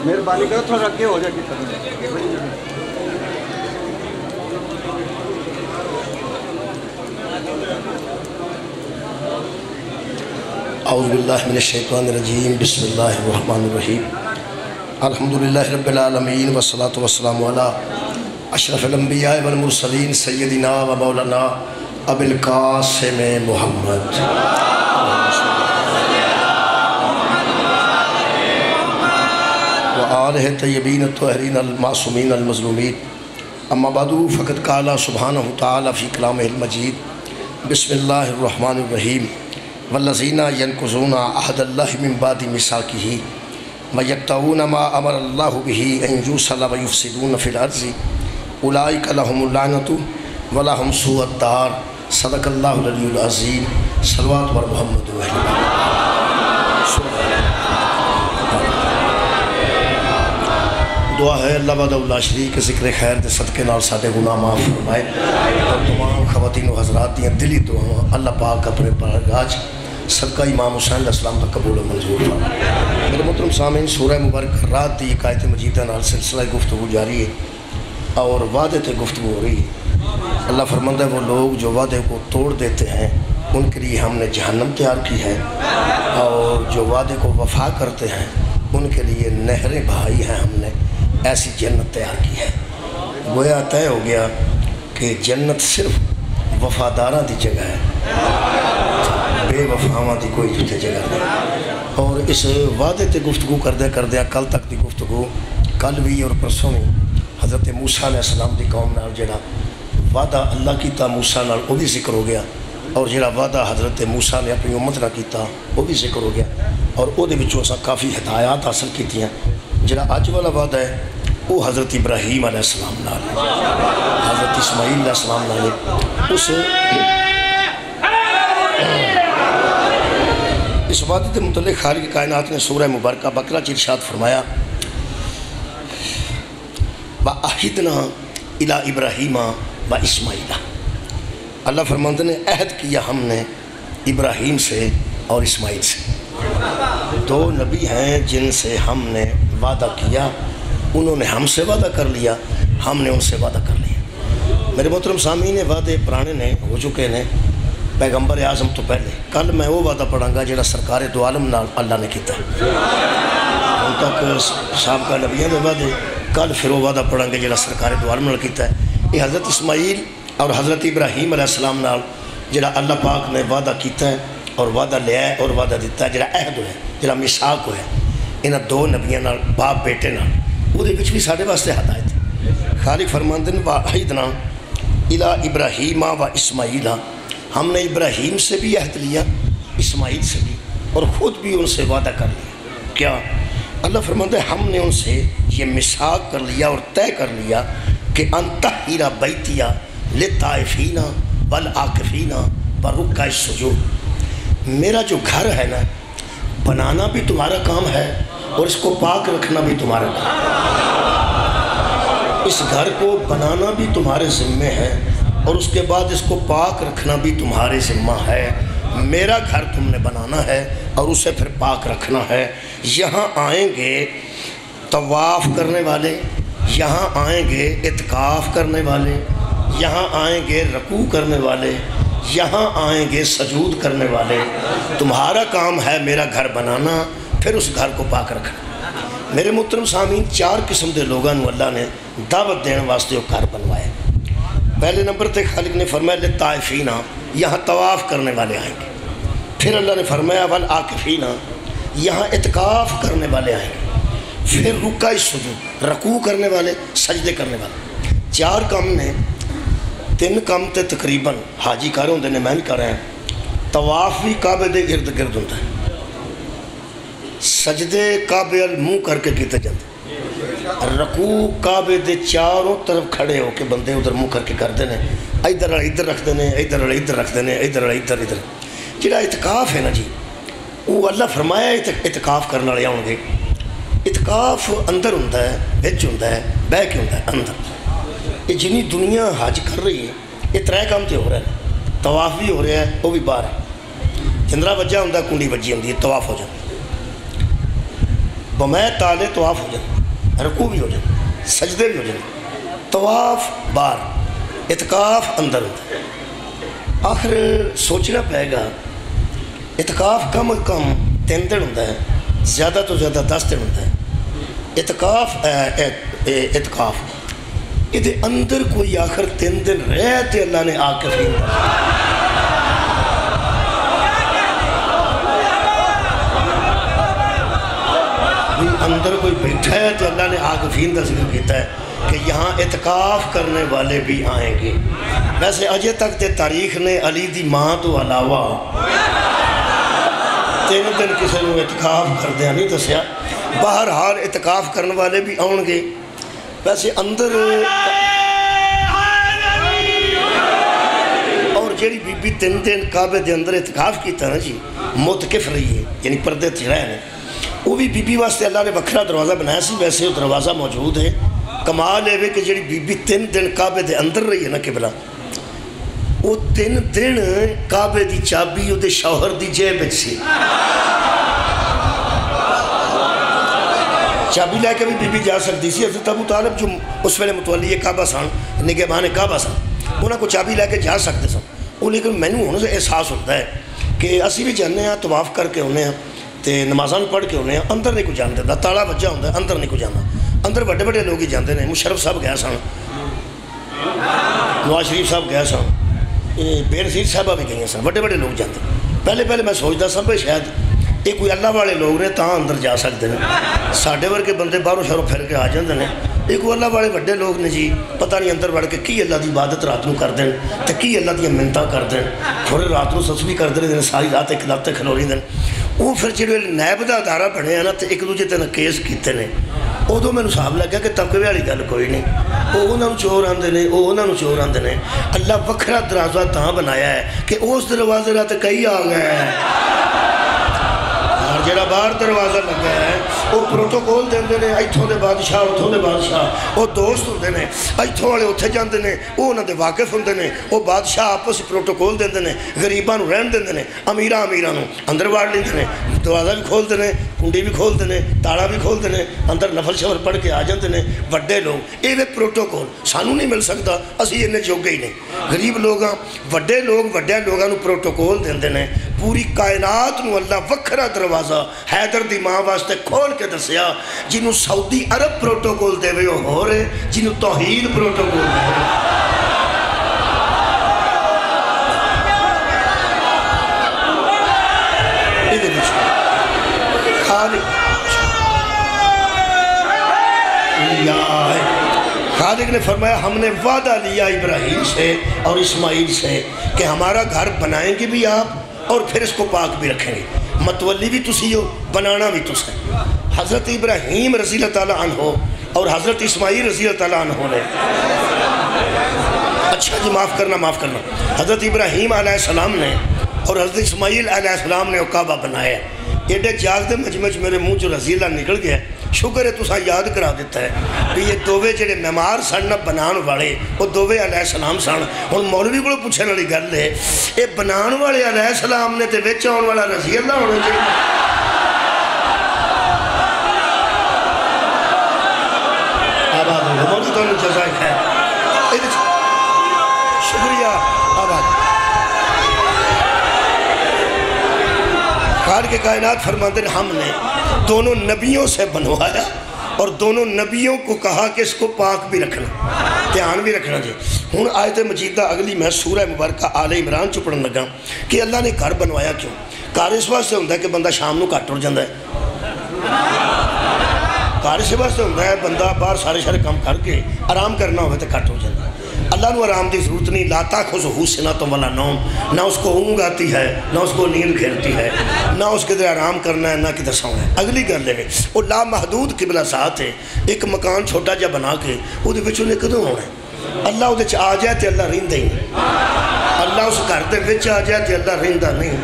مہربانی کرو تھوڑا اگے ہو جائے. اعوذ باللہ من الشیطان الرجیم. بسم اللہ الرحمن الرحیم. الحمدللہ رب العالمین والصلاة والسلام علی اشرف الانبیاء والمرسلین سیدنا و مولانا ابی القاسم محمد وآلہ طیبین الطاہرین المعصومین المظلومین. اما بعد فقد قال سبحانہ تعالی فی کلامہ المجید. بسم اللہ الرحمن الرحیم. والذین ینقضون عہد اللہ من بعد میثاقہ ویقطعون ما امر اللہ بہ ان یوصل ویفسدون فی الارض اولئک لهم اللعنۃ ولهم سوء الدار. صدق اللہ العلی العظیم. صلوات بر محمد و اہل بیت. دعا ہے اللہ وحدہ لا شریک کے ذکر خیر دے صدقے نال ساڈے گناہ معاف فرمائے اور تمام خواتین و حضرات دیاں دلی دعاواں اللہ پاک اپنے بارگاہ صدقہ امام حسین علیہ السلام کا قبول و منظور فرمائے. میرے محترم سامعین، سورہ مبارکہ رات دی آیت مجیدہ نال سلسلہ گفتگو جاری ہے اور وعدے تے گفتگو ہو رہی ہے. اللہ فرماتا ہے وہ لوگ جو وعدے کو توڑ دیتے ہیں ان کے لیے ہم نے جہنم تیار کی ہے، اور جو وعدے کو وفا کرتے ہیں ان کے لیے نہریں بہائی ہیں ہم نے ایسی جنت تیار کی ہے. گویا طے ہو گیا کہ جنت صرف وفاداراں دی جگہ ہے، بے وفاواں دی کوئی جتے جگہ نہیں. اور اس وعدے تے گفتگو کردیا کل تک دی گفتگو کل بھی اور پرسوں بھی حضرت موسیٰ علیہ السلام دی قوم نال جڑا وعدہ اللہ کیتا موسیٰ نال وہ بھی ذکر ہو گیا، اور جڑا وعدہ حضرت موسیٰ نے اپنی امت نال کیتا وہ بھی ذکر ہو گیا، اور وہ دے وچوں اساں کافی ہدایات حاصل کیتیاں. جڑا اج والا وعدہ ہے وہ حضرت ابراہیم علیہ السلام نال حضرت اسماعیل علیہ السلام نال اس وعدے کے متعلق خالق کائنات نے سورہ مبارکہ بقرہ چ ارشاد فرمایا وَأَعِدْنَا إِلَىٰ إِبْرَاهِيمَ وَإِسْمَاعِيلَ. اللہ فرماتے نے عہد کیا ہم نے ابراہیم سے اور اسماعیل سے. دو نبی ہیں جن سے ہم نے وعدہ کیا، انہوں نے ہم سے وعدہ کر لیا، ہم نے ان سے وعدہ کر لیا. میرے محترم سامعین، وعدے پرانے نے ہو چکے ہیں پیغمبر اعظم تو پہلے. کل میں وہ وعدہ پڑھاں گا جڑا سرکار دو عالم نال اللہ نے کیتا ہے. ہن تک سابقہ نبیوں دے وعدے، کل پھر وہ وعدہ پڑھاں گے جڑا سرکار دو عالم نال کیتا ہے. یہ حضرت اسماعیل اور حضرت ابراہیم علیہ السلام نال جڑا اللہ پاک نے وعدہ کیتا ہے اور وعدہ لیا ہے اور وعدہ دیتا ہے، جڑا عہد ہویا ہے، جڑا میثاق ہویا ہے انہاں دو نبیوں نال، باپ بیٹے نال، وہ دے وچ بھی ساڈے واسطے ہدایت ہے. خالق فرماندے نے وَأَعِدْنَا إِلَىٰ إِبْرَاهِيمَ وَإِسْمَاعِيلَ. ہم نے ابراہیم سے بھی عہد لیا، اسماعیل سے بھی، اور خود بھی ان سے وعدہ کر لیا. کیا؟ اللہ فرماتا ہے ہم نے ان سے یہ میثاق کر لیا اور طے کر لیا کہ ان طہر بیتیا للطائفین والعاکفین والرکع السجود. میرا جو گھر ہے نا، بنانا بھی تمہارا کام ہے اور اس کو پاک رکھنا بھی تمہارا کام ہے. اس گھر کو بنانا بھی تمہارے ذمے ہے اور اس کے بعد اس کو پاک رکھنا بھی تمہارے ذمہ ہے. میرا گھر تم نے بنانا ہے اور اسے پھر پاک رکھنا ہے. یہاں آئیں گے طواف کرنے والے، یہاں آئیں گے اعتکاف کرنے والے، یہاں آئیں گے رکوع کرنے والے، یہاں آئیں گے سجود کرنے والے. تمہارا کام ہے میرا گھر بنانا، پھر اس گھر کو پاک رکھنا. میرے محترم سامعین، چار قسم کے لوگوں اللہ نے دعوت دینے واسطے وہ گھر بنوائے. پہلے نمبر تے خالق نے فرمایا للطائفین، یہاں طواف کرنے والے آئیں گے. پھر اللہ نے فرمایا والعاکفین، یہاں اعتکاف کرنے والے آئیں گے. پھر رکع السجود، رکوع کرنے والے، سجدے کرنے والے. چار کام نے، تین کام تے تقریباً حاجی کر ہوندے نے، میں بھی کر رہا ہوں. طواف بھی کعبے دے ارد گرد ہوتا ہے، سجدے کعبے منہ کر کے کیتے جاتے، رکوع کعبے دے چاروں طرف کھڑے ہو کے بندے ادھر منہ کر کے کرتے ہیں. ادھر ادھر رکھتے ہیں، ادھر ادھر رکھتے ہیں، ادھر ادھر. جڑا اعتکاف ہے نا جی، وہ اللہ فرمایا اعتکاف کرنے والے آؤ گے. اعتکاف اندر ہوتا ہے، بچ ہوتا ہے، بہ کے ہوتا ہے اندر. یہ جنی دنیا حج کر رہی ہے یہ ترے کام تے ہو رہا ہے. طواف بھی ہو رہا ہے، وہ بھی باہر ہے. جندرا وجہ ہوتا، کنڈی وجی ہوتی ہے، طواف ہو جاتا. بمائے تالے طواف ہو جائے، رکوع بھی ہو جائے، سجدے بھی ہو جائے، طواف باہر، اعتکاف اندر ہوتا ہے۔ آخر سوچنا پائے گا اعتکاف کم از کم 3 دن ہوتا ہے، زیادہ تو زیادہ 10 دن ہوتا ہے۔ اعتکاف یہ اندر کوئی آخر 3 دن رہے تے اللہ نے آ کے فین اندر کوئی بیٹھا ہے تو اللہ نے آ کے فین کا ذکر کیتا ہے کہ یہاں اعتکاف کرنے والے بھی آئیں گے۔ ویسے اجے تک تے تاریخ نے علی دی ماں تو علاوہ 3 دن کسی نے اعتکاف کردیا نہیں دسیا۔ بہرحال اعتکاف کرنے والے بھی آؤں گے۔ ویسے اندر اور جیڑی بی بی 3 دن کعبے دے اندر اعتکاف کیتا نا جی، متکف رہی ہے، یعنی پردے تے رہے ہیں، وہ بھی بی بی واسطے اللہ نے وکھرا دروازہ بنایا سی۔ ویسے وہ دروازہ موجود ہے۔ کمال ہے کہ جیڑی بی بی 3 دن کعبے دے اندر رہی ہے نا قبلہ، وہ 3 دن کعبے دی چابی وہ شوہر دی جیب وچ سی۔ چابی لے کے بھی بی بی جا سکتی سی۔ حضرت ابو طالب جو اس ویلے متولی کعبہ سن، نگہبان کعبہ سن، انہاں کو چابی لے کے جا سکتے سن۔ وہ لیکن میں نے ہونے سے احساس ہوتا ہے کہ اسی بھی جانے ہیں، طواف کر کے ہونے ہیں تے نمازاں پڑھ کے ہونے ہیں، اندر نہیں کو جان دیتا، تالا بجا ہوتا ہے، اندر نہیں کو جانا۔ اندر بڑے بڑے لوگ ہی جاندے ہیں۔ مشرف صاحب گیا سن، نواز شریف صاحب گیا سن، بے نظیر صاحبہ بھی گئی سن، بڑے بڑے لوگ جاندے۔ پہلے میں سوچتا سا بھائی شاید یہ کوئی اللہ والے لوگ نے تاں اندر جا سکتے ہیں، ساڈے ورگے بندے باہروں شہروں پھر کے آ جاندے ہیں۔ یہ کوئی اللہ والے بڑے لوگ نے جی، پتہ نہیں اندر بڑھ کے کی اللہ دی عبادت رات کو کر دیں تے کی اللہ دیا منتاں کر دیں، تھوڑے رات کو تسبیح کرتے رہتے ہیں، ساری رات ایک لات کھلوری دیں۔ وہ پھر جڑے نیب دا ادارہ بنے ہیں نا تے ایک دوجے تے کیس کیتے نے، ادو میں حساب لگا کہ تبکے والی گل کوئی نہیں، وہ انہوں چور آندے نے، وہ انہوں چور آندے نے۔ اللہ وکھرا دروازہ تاں بنایا ہے کہ اس دروازے دا تے کئی آ گئے ہیں، اور جڑا باہر دروازہ لگا ہے وہ پروٹوکول دیندے نے، ایتھوں دے بادشاہ اتھوں دے بادشاہ، وہ دوست ہوندے نے، ایتھوں والے اتھے جاندے نے، وہ انہاں دے واقف ہوندے نے، وہ بادشاہ آپس پروٹوکول دیندے نے، غریباں نو رہن دیندے نے، امیراں نو اندر واڑ لیندے نے، دروازہ بھی کھول دینے، کنڈی بھی کھول دینے، تاڑا بھی کھول دینے، اندر نفل شفل پڑھ کے آ جاندے نے وڈے لوگ۔ یہ پروٹوکول سانوں نہیں مل سکتا، اسی انہیں جوگے ہی نہیں۔ غریب لوگاں وڈے لوگ وڈے لوگاں نو پروٹوکول دیندے نے۔ پوری کائنات نو اللہ وکھرا دروازہ حیدر دی ماں واسطے کھول کے دسیا، جنہوں سعودی عرب پروٹوکول دے وہ ہو رہے، جنہوں توحید پروٹوکول دے رہے۔ خالق نے فرمایا ہم نے وعدہ لیا ابراہیم سے اور اسماعیل سے کہ ہمارا گھر بنائیں گے بھی آپ اور پھر اس کو پاک بھی رکھیں گے، متولی بھی تسی ہو، بنانا بھی تس ہے۔ حضرت ابراہیم رضی اللہ تعالیٰ عنہ اور حضرت اسماعیل رضی اللہ تعالیٰ عنہ نے، اچھا جی معاف کرنا، حضرت ابراہیم علیہ السلام نے اور حضرت اسماعیل علیہ السلام نے کعبہ بنایا۔ ایڈے جاگ دے مجمع میرے منہ جو رضی اللہ نکل گیا، شکر ہے تسا یاد کرا دیتا ہے کہ یہ دووے جڑے معمار سن بنان والے وہ دووے علیہ السلام سن۔ ہن مولوی کو پوچھنے والی گل ہے، یہ بنان والے علیہ السلام نے تے وچ آن والا رضی اللہ ہونا چاہیے۔ آباد ہو مولوی تو جزائے خیر، شکریہ آباد۔ خالق کائنات فرماتے ہیں ہم نے دونوں نبیوں سے بنوایا اور دونوں نبیوں کو کہا کہ اس کو پاک بھی رکھنا، دھیان بھی رکھنا جی۔ ہوں آیت مجیدہ اگلی میں سورہ مبارکہ آل عمران چ پڑھن لگا کہ اللہ نے گھر بنوایا کیوں؟ گھر اس واسطے ہوتا ہے کہ بندہ شام نو گھٹ اٹھ جاتا ہے، گھر اس واسطے ہوتا ہے بندہ باہر سارے کام کر کے آرام کرنا ہوئے تو گھٹ ہو جاتا ہے۔ اللہ نو آرام دی ضرورت نہیں، لا تاخذہ سنۃ ولا نوم، نہ اس کو اونگ آتی ہے نہ اس کو نیند گھیرتی ہے، نہ اس کے در آرام کرنا ہے نہ کدھر سونا ہے۔ اگلی گل ہے وہ لا محدود قبلہ ذات ہے، ایک مکان چھوٹا جا بنا کے وہ وچ انہیں کدوں ہونا ہے؟ اللہ وہ آ جائے تو اللہ رہندا ہی نہیں، اللہ اس گھر دے وچ آ جائے تو اللہ رہندا نہیں۔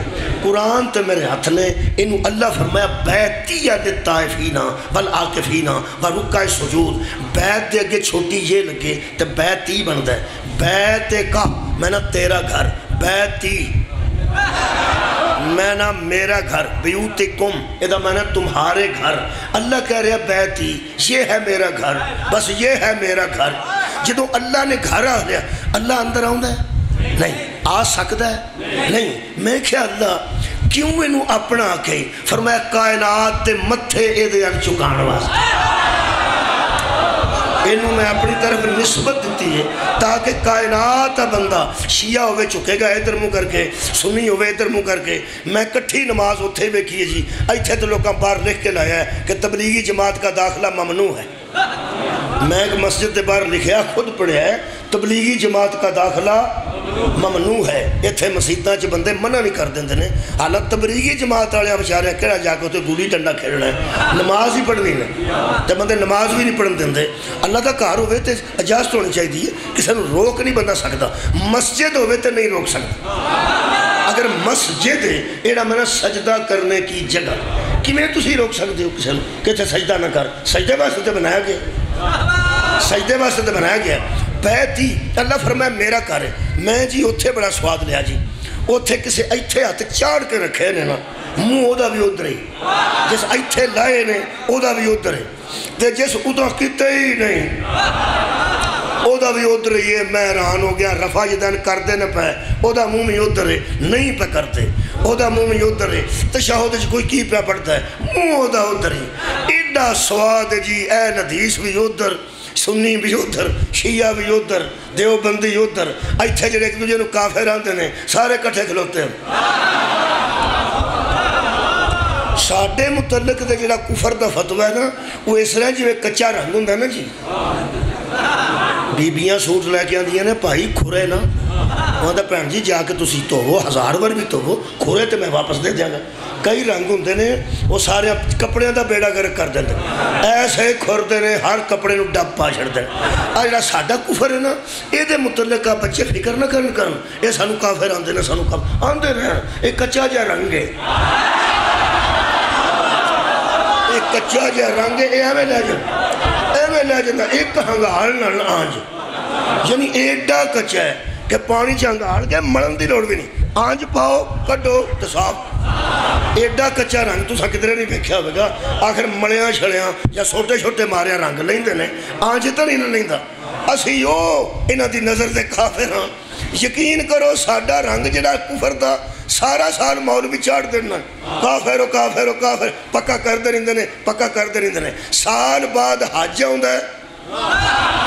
قرآن تے میرے ہاتھ نے انہوں اللہ فرمایا بیتیہ للطائفین والعاکفین ورکع السجود، بیت دے اگے چھوٹی یہ لگے تو بیتی بنتا ہے، بیت کا میں نا تیرا گھر، بیتی میں نا میرا گھر بیوتکم ادا میں نا تمہارے گھر. اللہ کہہ رہا بیتی یہ ہے میرا گھر, بس یہ ہے میرا گھر. جدو اللہ نے گھر آ لیا اللہ اندر آؤں ہے نہیں, آ سکتا ہے نہیں. میں کیا اللہ کیوں انہوں اپنا آکے فرمایا کائنات تے متھے اے دے اگ چکان واسطے. انہوں میں اپنی طرف نسبت دیتی ہے تاکہ کائنات بندہ شیعہ ہوئے چکے گا ادھر منہ کر کے, سنی ہوئے ادھر منہ کر کے. میں کٹھی نماز اتھے ہوئے کیے جی ایتھے تو لوگاں باہر لکھ کے لایا ہے کہ تبلیغی جماعت کا داخلہ ممنوع ہے. میں ایک مسجد دے باہر لکھیا خود پڑھیا ہے تبلیغی جماعت کا داخلہ ممنوع ہے. اتھے مسیطاں چ بندے منع نہیں کر دیندے نے, حالت تبلیغی جماعت والے بچارے کہڑا جا کے گولی ڈنڈا کھیلنا ہے, نماز ہی پڑھنی ہے تے بندے نماز بھی نہیں پڑھن دیندے. اللہ دا گھر ہوئے تے اجازت ہونی چاہیے, کسی نے روک نہیں بندہ سکتا. مسجد ہوئے تے نہیں روک سکتا. اگر مسجد ہے ایڑا میرا سجدہ کرنے کی جگہ کیویں تسی روک سکتے ہو کسی نے کہ تے سجدہ نہ کر؟ سجدے واسطے تے بنایا گیا, سجدے واسطے تے بنایا گیا. بیت ہی اللہ فرمایا میرا گھر ہے. میں جی اتھے بڑا سواد لیا جی, اتھے کسی ایتھے ہاتھ چاڑ کے رکھے نے نا منہ اودا بھی ادھر ہی, جس ایتھے لائے نے اودا بھی ادھر ہے, تے جس ادا کیتے ہی نہیں اودا بھی ادھر ہی ہے. میں حیران ہو گیا, رفع یدین کردے نہ پہ اودا منہ میں ادھر ہے, نہیں پہ کرتے اودا منہ میں ادھر ہے. تشہد چ کوئی کی پہ پڑھتا ہے منہ اودا ادھر ہی. ایڈا سواد جی, اہل حدیث بھی ادھر, سنی بھی ادھر, شیعہ بھی ادھر, دیوبندی ادھر. ایتھے جڑے ایک دوجے نوں کافر آندے نے سارے کٹھے کھلوتے ہیں. ساڈے متعلق دے جڑا کفر دا فتویٰ ہے نا وہ اس طرح جی کچا رنگ ہوندا ہے نا جی. بیبیاں سوٹ لے کے آندیاں نے بھائی کھرے نا, وہاں بھن جی جا کے تسی دھوو 1000 بار بھی دھوو کھرے تے میں واپس دے دیاں گا. کئی رنگ ہوندے نے وہ سارے کپڑے دا بیڑا گرک کر دیندے, ایسے کھردے نے ہر کپڑے نوں ڈب پا چھڑدے. آ جڑا ساڈا کفر ہے نا اے دے متعلق بچے فکر نہ کرن اے سانوں کافر آندے نے, سانوں کافر آندے رہن. اے کچا جا رنگ ہے, اے کچا جا رنگ ہے, اے ایویں لے جاندا ایک ہنگال نال آنج, یعنی ایڈا کچا ہے کہ پانی چ ہنگال کے مڑن دی لوڑ بھی نہیں, آنج پاؤ کڈو تے صاف. ایڈا کچا رنگ تساں کدھر نہیں ویکھیا ہوے گا. آخر مڑیاں چھڑیاں یا چھوٹے چھوٹے ماریا رنگ لیندے نے, آنج تے نہیں لیندا. اسی انہاں دی نظر تے کافر ہاں. یقین کرو ساڈا رنگ جڑا کفر دا سارا سال مولوی چاڑ دینا کافر ہو کافر ہو کافر, پکا کردے رہندے نے پکا کردے رہندے نے. سال بعد حج آوندا ہے,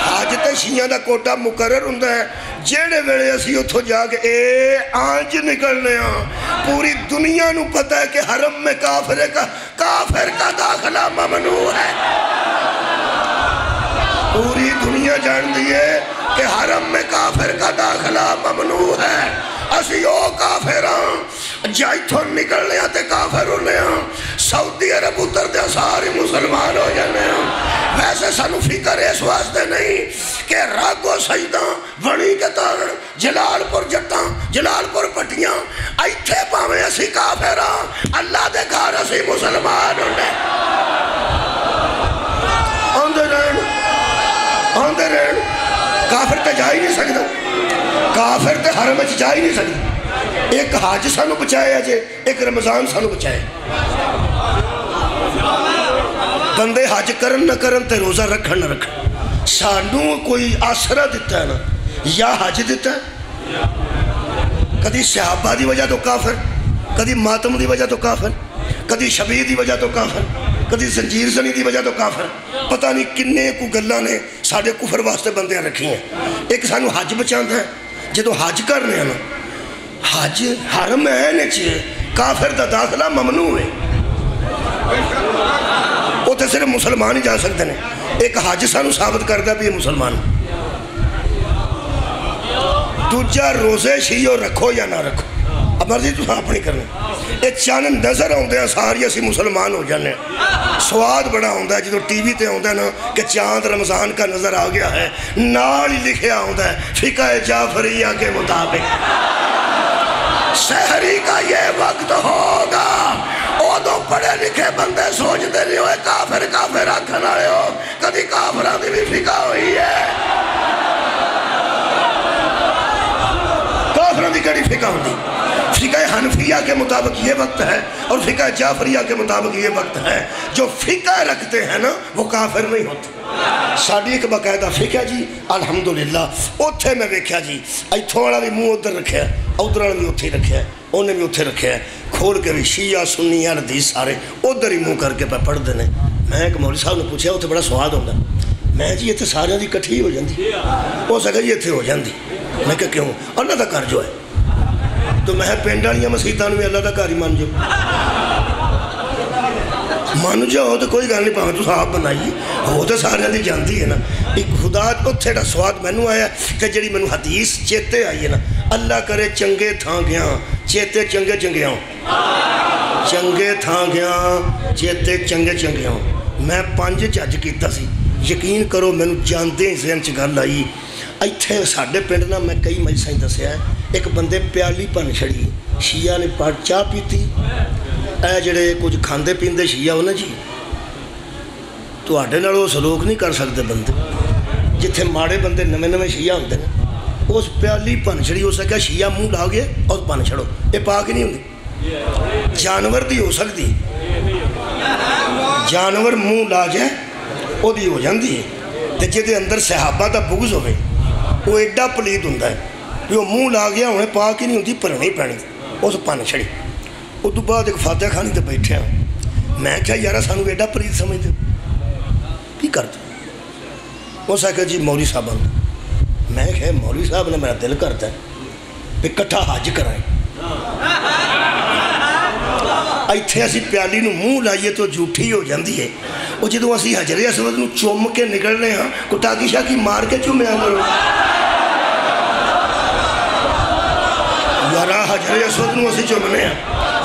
حج تے شیعہ دا کوٹا مقرر ہوندا ہے. جیڑے ویلے اسی اتھوں جا کے اے آنج نکلنے ہاں, پوری دنیا نو پتہ ہے کہ حرم میں کافر کا داخلہ ممنوع ہے. پوری دنیا جان دی ہے کہ حرم میں کافر کا داخلہ ممنوع ہے. اسی کافر ہاں, جائتھوں نکلنے ہاں تے کافر ہونے ہاں. سعودی عرب اتر دے سارے مسلمان ہو جانے ہاں. ویسے سانو فکر اس واسطے نہیں کہ رگ و سجدہ وڑی کے تار جلال پور جٹاں جلال پور پٹیاں ایتھے پاویں اسی کافر ہاں, اللہ دے گھر اسی مسلمان ہونے. آندے رہن کافر تے جا ہی نہیں سکتا, کافر تے حرم وچ جا ہی نہیں سکتا. ایک حج سانو بچائے اجے, ایک رمضان سانو بچائے. بندے حج کرن نہ کرن تے روزہ رکھن نہ رکھن, سانو کوئی آسرا دیتا ہے نا, یا حج دیتا ہے. کدی صحابہ دی وجہ تو کافر, کدی ماتم دی وجہ تو کافر, کدی شبیر دی وجہ تو کافر, کدی زنجیر زنی دی وجہ تو کافر. پتہ نہیں کنے کو گلاں نے ساڑے کفر واسطے بندیاں رکھی ہیں. ایک سانو حج بچاندہ ہے, جدو حج کرنے ہیں نا حج حرم ہے نیچے, کافر دا داخلہ ممنوع ہے. وہ تو صرف مسلمان ہی جا سکتے ہیں. ایک حج سانو ثابت کردہ بھی مسلمان. دوجا روزے شیعہ رکھو یا نہ رکھو اب مرضی تو اپنی کرنے. ایک چانن نظر ہوندے ہیں ساری اسی مسلمان ہو جانے. سواد بڑا ہوندہ ہے جدو ٹی وی تے ہوندہ ہے نا کہ چاند رمضان کا نظر آ گیا ہے, نال ہی لکھیا ہوندہ ہے فقہ جعفریہ کے مطابق سحری کا یہ وقت ہوگا. او دو پڑھے لکھے بندے سوچ دے نہیں ہوئے کافر کافر آکھن آئے ہو, کدی کافران دی بھی فقہ ہوئی ہے. کافران دی کڑی فقہ ہوندی, فقہ حنفیہ کے مطابق یہ وقت ہے، اور فقہ جعفریہ کے مطابق یہ وقت ہے۔ جو فقہ رکھتے ہیں نا وہ کافر نہیں ہوتے۔ ساڑی ایک باقاعدہ فقہ جی الحمدللہ، اوتھے میں ویکھیا جی ایتھوں والا بھی منہ ادھر رکھیا ہے، ادھر والا بھی اوتھے رکھیا ہے، انہیں بھی اوتھے رکھیا ہے، کھول کے بھی شیعہ سنی حدیث سارے ادھر ہی منہ کر کے پڑھ دینے۔ میں ایک مولوی صاحب نے پوچھا اوتھے بڑا سواد ہوتا، میں جی اتنے سارے دی کٹھی ہو جاندی، ہو سکے جی اتنے ہو جاندی۔ میں کہ کیوں؟ اللہ دا گھر جو ہے، تو میں پنڈ والیاں مسیتاں بھی اللہ دا گھر ہی مان جو، مان جاؤ تو کوئی گل نہیں، پاویں تو آپ بنائی وہ تو سارے دی جانتی ہے نا۔ ایک خدا اتھے دا سواد مینوں آیا کہ جڑی مینوں حدیث چیتے آئی ہے نا، اللہ کرے چنگے تھاں گیا چیتے چنگے چنگے ہوں، چنگے تھاں گیا چیتے چنگے چنگے ہوں۔ میں 5 جج کیتا سی، یقین کرو مینوں جاندے ذہن چ گل آئی۔ ایتھے ساڈے پنڈ نا میں کئی مجلساں دسیا ہے، ایک بندے پیالی بن چھڑی، شیعہ نے چاہ پیتی، اے جڑے کچھ کھاندے پیندے شیعہ ہو نا جی، تواڈے نال وہ سلوک نہیں کر سکتے بندے، جتھے ماڑے بندے نویں نویں شیعہ ہوندے نا، اس پیالی بن چھڑی، ہو سکیا شیعہ منہ لا گیا اور بن چھڑو، یہ پاک ہی نہیں ہوندی، جانور دی ہو سکتی، جانور منہ لا جائے وہ دی ہو جاندی ہے، تے جدے اندر صحابہ دا بغض ہوئے وہ ایڈا پلید ہوندا ہے کہ وہ منہ لا گیا انہیں پاک ہی نہیں ہوندی، پرنی پینی اس پن چھڑی۔ اس تو بعد ایک فاتحہ خانی تے بیٹھے ہیں، میں کہا یارہ سانو ایڈا پلید سمجھتے کی کرتے؟ اس آکھا جی مولوی صاحب آن، میں کہا مولوی صاحب نے میرا دل کرتا ہے کہ کٹھا حج کرائیں، ایتھے اسی پیالی نو منہ لائیے تو جھوٹھی ہو جاندی ہے، وہ جدوں اسی حجر اسود نو چوم کے نکلنے ہاں کو ٹاکی شاکی مار کے چومے کرو یارا، حجر اسود نو اسی چومنے ہیں،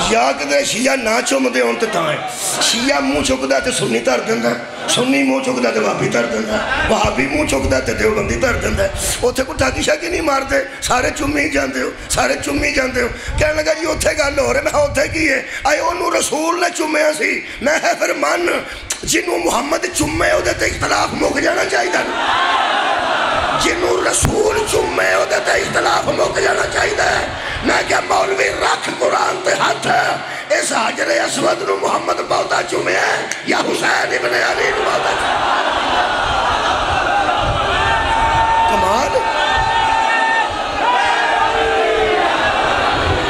یا کدے شیعہ نہ چوم دے ہون تے تاں ہے، شیعہ منہ چکدا تے سنی تر دیندا ہے، سنی منہ چکدا تے وہابی تر دیندا ہے، وہابی منہ چکدا تے دیوبندی تر دیندا ہے، اوتھے کو ٹاکی شاکی نہیں مارتے، سارے چومی جاندے ہو، سارے چومی جاندے ہو۔ کہنے لگا جی اوتھے گل ہو رہے، میں اوتھے کی ہے، آئے انہوں رسول نے چومیا سی، میں ہے فرمان جنہوں محمد چومے ہو دیتے اختلاف مک جانا چاہیے تھا، جنہوں رسول چومے ہو دیتے اختلاف مک جانا چاہیے تھا۔ میں کیا مولوی رکھ قرآن تے ہاتھ ہے، اس حجر اسود نو محمد بہتا چومے ہیں یا حسین ابن علی نو بہتا چومے؟ کمال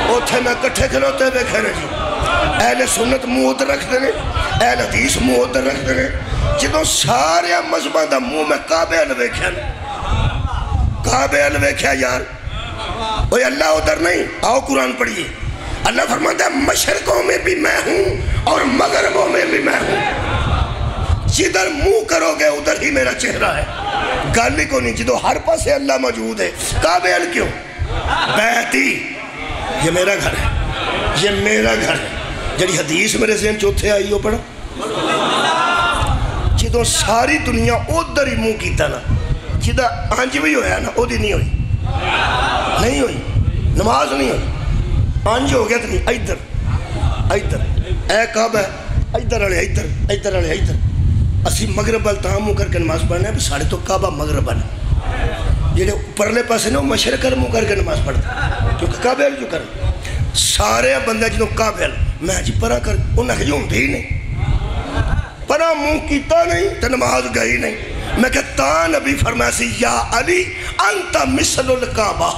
اوتھے میں کٹھے کھلوتے ہوئے کھیرے جی، اہل سنت منہ ادھر رکھ دینے، اہل حدیث منہ ادھر رکھ دینے، جدوں سارے مذہباں دا منہ میں کعبے ال ویکھیا، کعبے ال ویکھیا یار، اوہ اللہ ادھر نہیں، آؤ قرآن پڑھیے، اللہ فرماتا ہے مشرقوں میں بھی میں ہوں اور مغربوں میں بھی میں ہوں، جدھر منہ کرو گے ادھر ہی میرا چہرہ ہے، گالی کو نہیں، جدو ہر پاس اللہ موجود ہے، کعبے ال کیوں؟ بیتی، یہ میرا گھر ہے، یہ میرا گھر ہے، جڑی حدیث میرے ذہن چوتھے آئی ہو پڑھا، جدو ساری دنیا ادھر ہی منہ کیتا نا، جدہ آنج بھی ہویا نا ادھی نہیں ہوئی، نہیں ہوئی، نماز نہیں ہوئی، آنج ہو گیا تو نہیں، ایدر ایدر اے کعبہ ہے، ایدر والے ایدر، ایدر والے ایدر، اسی مغرب والتاں منہ کر کے نماز پڑھنے ہیں، ساڑھے تو کعبہ مغرب والے، جنہیں پرلے پاسے نے وہ مشرق منہ کر کے نماز پڑھتے، کیونکہ کعبہ جو کرنے، سارے بندے جنہوں کعبہ میں جی پرہ کر انہیں کہ یوں بھی نہیں، پرہ منہ کیتا نہیں تو نماز گئی نہیں۔ میں کہتا نبی فرمایا سی یا علی انت مثل الکعبہ،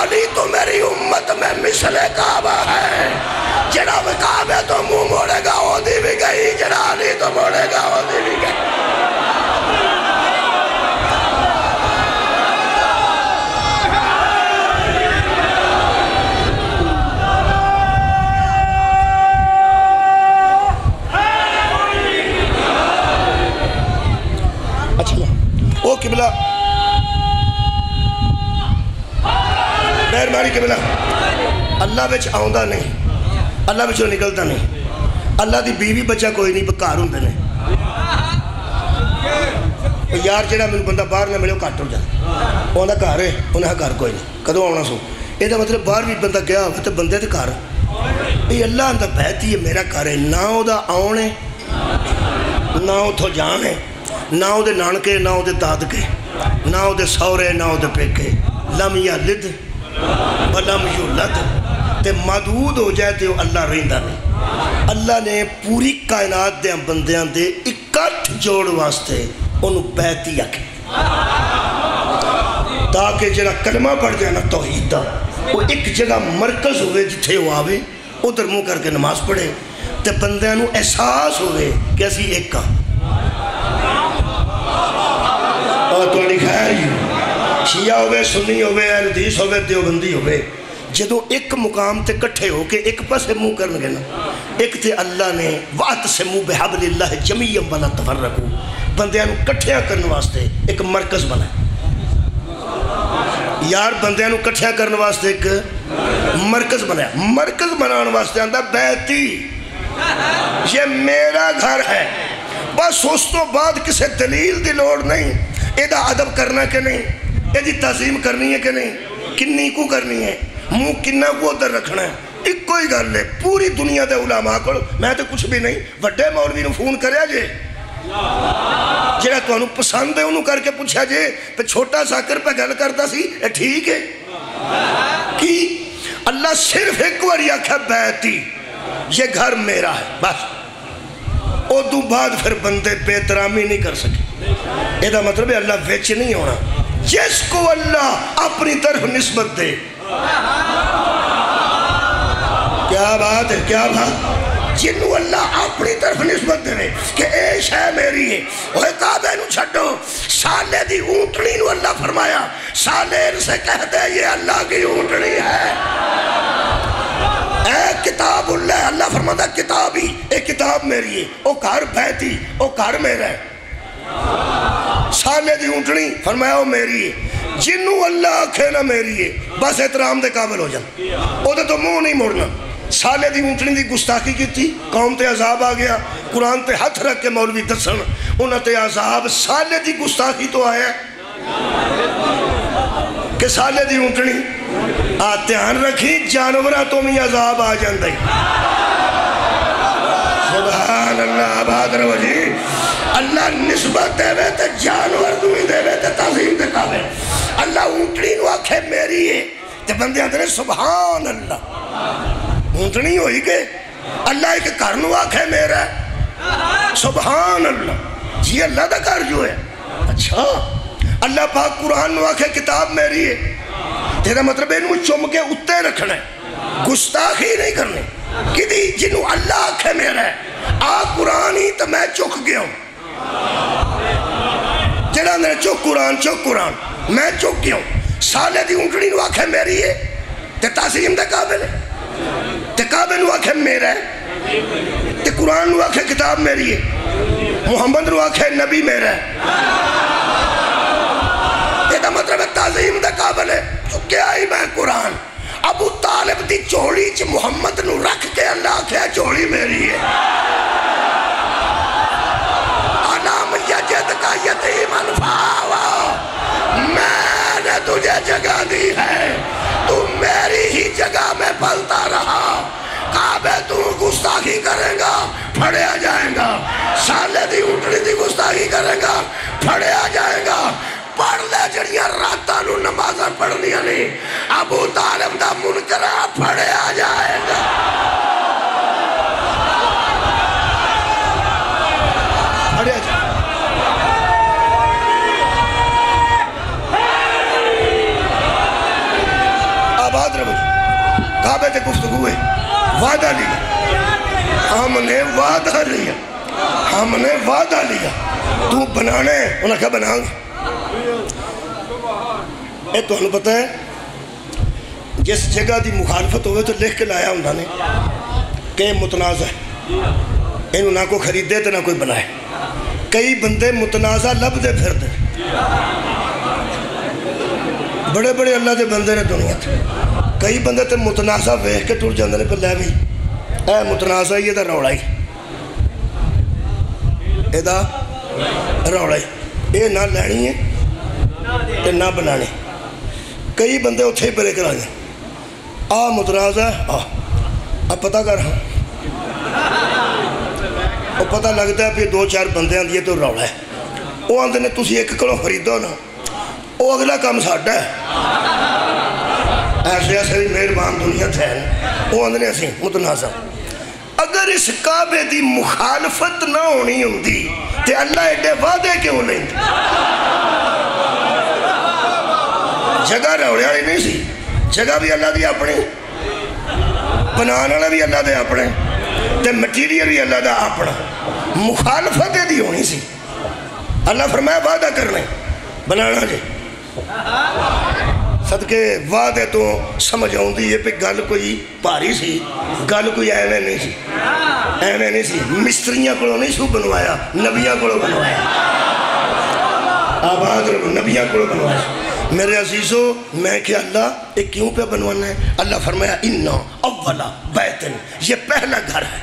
علی تو میری امت میں مثل کعبہ ہے، جڑا وہ کعبہ تو منہ موڑے گا وہ دی بھی گئی، جڑا علی تو موڑے گا وہ دی بھی گئی۔ او قبلہ مہربانی قبلہ، اللہ بچ آؤندہ نہیں، اللہ بچوں نکلتا نہیں، اللہ دی بیوی بچہ کوئی نہیں بکار ہوں دینے، یار جڑا میں بندہ باہر نہ ملے وہ کٹ ہو جائے، وہ نہ کار ہے انہیں کار کوئی نہیں، کدوں آنا سو، یہ دا مطلب باہر بھی بندہ گیا ہوگا تو بندے تے کار، یہ اللہ اندہ بہتی ہے میرا کار ہے، نہ او دا آنے نہ او تھو جانے، نہ او دے نانکے نہ او دے دادکے، نہ او دے سورے نہ او دے پیکے، لم یلد ولم یولد تے محدود ہو جائے تو اللہ رہندا نہیں۔ اللہ نے پوری کائنات دے بندیاں دے اکٹھ جوڑ واسطے انہوں بیتی آکھے تاکہ جڑا کلمہ پڑھ جائے نا توحید دا وہ ایک جگہ مرکز ہوئے جتھے وہ آوے ادھر منہ کر کے نماز پڑھے تے بندیاں نو احساس ہوئے کہ اسی ایک کا اور توڑی خیر ہی شیعہ ہوئے سنی ہوئے اہل حدیث ہوئے دیوبندی ہوئے جدو ایک مقام تے کٹھے ہو کے ایک پاسے منہ کرنے گے نا ایک تے اللہ نے وَاعْتَصِمُوا بِحَبْلِ اللَّهِ جَمِيعًا وَلَا تَفَرَّقُوا بندیاں نو کٹھیاں کرنے واسطے ایک مرکز بنا یار بندیاں نو کٹھیاں کرنے واسطے ایک مرکز بنایا مرکز بنانے واسطے آندہ بیتی یہ میرا گھر ہے بس اس تو بعد کسے دلیل دی لوڑ نہیں ایدہ ادب کرنا کہ نہیں ایدی تعظیم کرنی ہے کہ نہیں کنی کو کرنی ہے منہ کنہ کو ادھر رکھنا ہے ایک کوئی گھر لے پوری دنیا دے علماء کو میں تو کچھ بھی نہیں وڈے مولوی نو فون کریا جے جڑا تو انہوں پسند ہے انہوں کر کے پوچھا جے پہ چھوٹا ساکر پہ گل کرتا سی اے ٹھیک ہے کی اللہ صرف ایک واری آکھا بیتی یہ گھر میرا ہے بس او دو بعد پھر بندے بے احترامی نہیں کر سکے ایدہ مطلب ہے اللہ ویچ نہیں ہونا جس کو اللہ اپنی طرف نسبت دے کیا بات ہے کیا بات جنہوں اللہ اپنی طرف نسبت دے کہ اے شے میری ہے اوہ کعبہ نو چھٹو سالے دی اونٹنی نو اللہ فرمایا سالے سے کہہ دے یہ اللہ کی اونٹنی ہے اے کتاب اللہ فرماتا کتابی اے کتاب میری ہے او کار بیتی او کار میرا ہے سالے دی اونٹنی فرمایا وہ میری ہے جنہوں اللہ آکھے نہ میری ہے بس احترام دے قابل ہو جائیں او دے تو منہ نہیں موڑنا سالے دی اونٹنی دی گستاخی کی تھی قوم تے عذاب آ گیا قرآن تے ہاتھ رکھ کے مولوی دسن انہاں تے عذاب سالے دی گستاخی تو آیا کہ سالے دی اونٹنی دھیان رکھی جانورہ تو بھی عذاب آ جاندے سبحان اللہ آباد رو جی اللہ نسبت دے وے تے جانور دوئی دے وے تے تعظیم دے قابل اللہ اونٹنی نو آکھے میری ہے تے بندے آتے سبحان اللہ اونٹنی ہوئی کہ اللہ ایک کرنو آکھے میرا ہے سبحان اللہ جی اللہ دا کر جو ہے اچھا اللہ پاک قرآن نو آکھے کتاب میری ہے تیرا مطلب انہوں چم کے اتے رکھنا ہے گستاخی نہیں کرنے کہ دی جنہوں اللہ آکھے میرا ہے آ قرآن ہی تو میں چک گیا ہوں جڑا میں چک قرآن میں چک گیا ہوں سالے دی اونٹنی نو آکھے میری ہے تے تعظیم دے قابل ہے تے قابل نو آکھے میرا ہے تے قرآن نو آکھے کتاب میری ہے محمد نو آکھے نبی میرا ہے تے دا مطلب تعظیم دے قابل ہے تو کیا ہی میں قرآن ابو طالب دی چوڑی چ محمد نو رکھ کے اللہ کیا چوڑی میری ہے انام یجد کا یتیمن فاوا میں نے تجھے جگہ دی ہے تو میری ہی جگہ میں پلتا رہا کعبہ تو گستاخی کریں گا پھڑے آ جائیں گا سالے دی اٹھنی دی گستاخی کریں گا پھڑے آ جائیں گا پڑھ لے جڑیاں راتاں نو نمازاں پڑھنیاں نہیں ابو طالب دا منکرہ پھڑے آ جائے گا پھڑے آ جائے آباد رہو کعبے تے گفتگو ہے وعدہ لیا ہم نے وعدہ لیا تو بنانے انہاں کیا بناؤں گے اے تو انہوں پتہ ہے جس جگہ دی مخالفت ہوئے تو لکھ کے لایا ہوں نے کہ متنازع ہے انہوں نہ کوئی خریدے تو نہ کوئی بنائے کئی بندے متنازع لب دے پھر دے بڑے بڑے اللہ دے بندے نے دنیا تھے کئی بندے تے متنازع ویخ کے ٹوٹ جاندے نے پر لے بھی اے متنازع یہ دا روڑائی اے دا روڑائی اے نہ لینی ہے تے نہ بنانے کئی بندے اتھے ہی پرے کرا جائیں متنازع ہے اب پتہ کر رہا وہ پتہ لگتا ہے پھر دو چار بندے آن دیئے تو روڑا ہے وہ آن دینے تُسی ایک کلو خریدو نا وہ اگلا کام ساڑھا ہے ایسے ایسے بھی مہربان دنیا تھے وہ آدھنے اسی متنازع اگر اس کعبے دی مخالفت نہ ہونی ہوندی تے اللہ ایڈے وعدے کیوں نہیں جگہ روڑے والی نہیں سی جگہ بھی اللہ دی اپنے بنانے والا بھی اللہ دے اپنے تے مٹیریل بھی اللہ دا اپنا مخالفت دی ہونی سی اللہ فرمایا وعدہ کرنے بنانا جی صدقے وعدے تو سمجھ آؤندی ہے پہ گل کوئی پاری سی گل کوئی ایویں نہیں سی ایویں نہیں سی مستریاں کو نہیں سو بنوایا نبیاں کو بنوایا آباد نبیاں کو بنوایا میرے عزیزو میں کہ اللہ یہ کیوں پہ بنوانا ہے اللہ فرمایا اِنَّا اولا بیتن یہ پہلا گھر ہے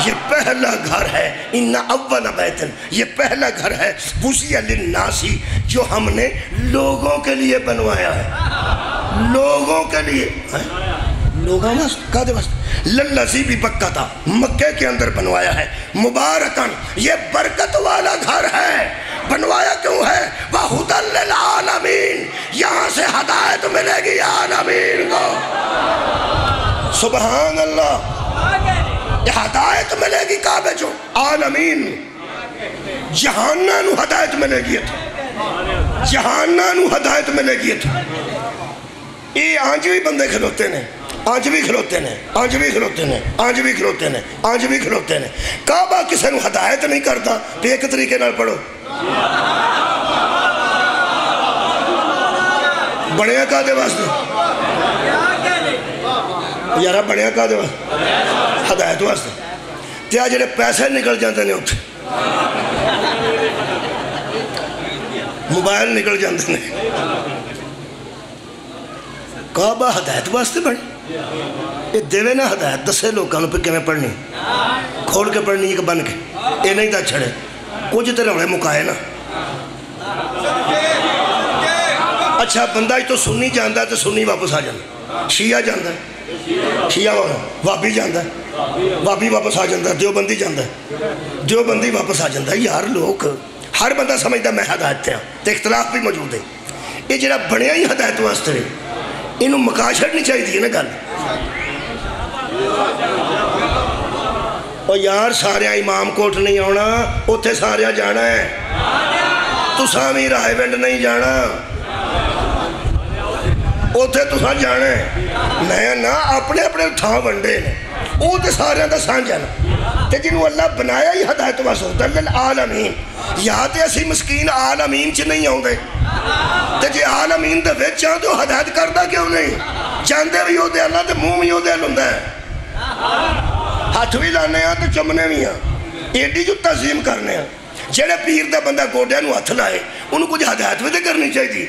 یہ پہلا گھر ہے اِنَّا اولا بیتن یہ پہلا گھر ہے وُزِيَ لِلنَّاسِ جو ہم نے لوگوں کے لیے بنوایا ہے لوگوں کے لیے لوگوں واسطے کہا دے واسطے لَلَّذِي بِبَكَّةَ مکہ کے اندر بنوایا ہے مبارکن یہ برکت والا گھر ہے بنوایا کیوں ہے وَهُدًى لِلْعَالَمِينَ یہاں سے ہدایت ملے گی عالمین کو سبحان اللہ یہ ہدایت ملے گی کعبے جو عالمین جہانہ نو ہدایت ملے گی جہانہ نو ہدایت ملے گی یہ آنج بھی بندے کھلوتے نے آنج بھی کھلوتے نے آنج بھی کھلوتے نے آنج بھی کھلوتے نے آنج بھی کھلوتے نے کعبہ کسے نو ہدایت نہیں کرتا پہ ایک طریقے نال پڑھو بڑیاں کہا دے واسطے یارہ بڑیاں کہا دے واسطے ہدایت واسطے تیا جڑے پیسے نکل جاندے نے اتھے موبائل نکل جاندے نے کعبہ ہدایت واسطے بڑی یہ دیوے نا ہدایت دسے لوگوں پہ کیویں پڑھنی کھول کے پڑھنی کہ بن کے یہ نہیں تا چھڑے کچھ تے روڑے مکائے نا اچھا بندہ ہی تو سنی جاندہ ہے تو سنی واپس آ جاندہ شیعہ جاندہ ہے شیعہ وابی جاندہ ہے وابی واپس آ جاندہ ہے دیوبندی جاندہ ہے دیوبندی واپس آ جاندہ ہے یار لوگ ہر بندہ سمجھتا میں ہدایت تھے تو اختلاف بھی موجود ہے یہ جڑا بڑیا ہی ہدایت واسطے رہے انہوں مکاشر نہیں چاہی دی نا گل اور یار سارے امام کوٹ نہیں آنا اتھے سارے جانا ہے تو سامی رائے وینڈ نہیں جانا اتھے تو سا جانا ہے میں نا اپنے اپنے تھا ونڈے نے وہ تے سارے دا سان جانا تے جنہوں اللہ بنایا ہی ہدایت واسطہ للعالمین یا تے اسی مسکین عالمین چ نہیں آؤں دے تے جی عالمین دے ویچ چاہاں تو ہدایت کردہ کیوں نہیں چاندے بھی ہو دے اللہ تے منہ بھی ہو دے لندہ ہے ہاتھ بھی لانے ہیں تو چمنے بھی ہیں ایڈی جو تعظیم کرنے ہیں جڑے پیر دا بندہ گوڑے نو ہاتھ لائے انہوں کچھ ہدایت بھی دے کرنی چاہیے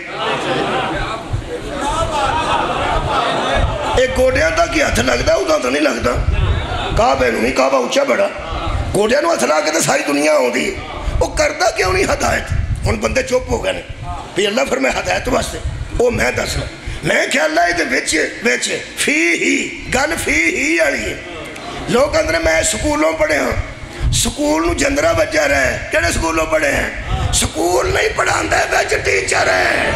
ایک گوڑیاں تا کی ہاتھ لگ دا ادھا تو نہیں لگ دا کعبے نو نہیں کعبہ اچھا بڑا گوڑیاں نو ہاتھ لا کے تو ساری دنیا ہوں دی وہ کردہ کیوں نہیں ہدایت ان بندے چوپ ہو گئے پھر اللہ فرمائے ہدایت واسطے وہ میں دسنا میں کہ اللہ دے ویچے فی ہی گل فی ہی آڑی ہے لوگ اندر میں سکولوں پڑھے ہاں سکول نو جندرہ بجا رہے کیڑے سکولوں پڑھے ہیں سکول نہیں پڑھان دے بیچ ٹیچر ہے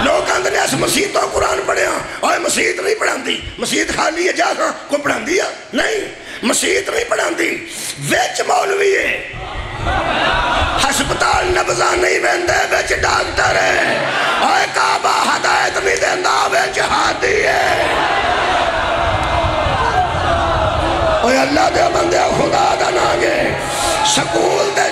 لوگ اندر اس مسیح تو قرآن پڑھے ہاں اور مسیح نہیں پڑھان دی مسیح خالی ہے جا ہاں کو پڑھان دیا نہیں مسیح نہیں پڑھان دی ویچ مولوی ہے ہسپتال نبزہ نہیں بندے بیچ ڈاکٹر ہے اور کعبہ ہدایت نہیں دیندہ بیچ ہاتھی ہے اور اللہ دے بندے خدا دا ناگے سکول دے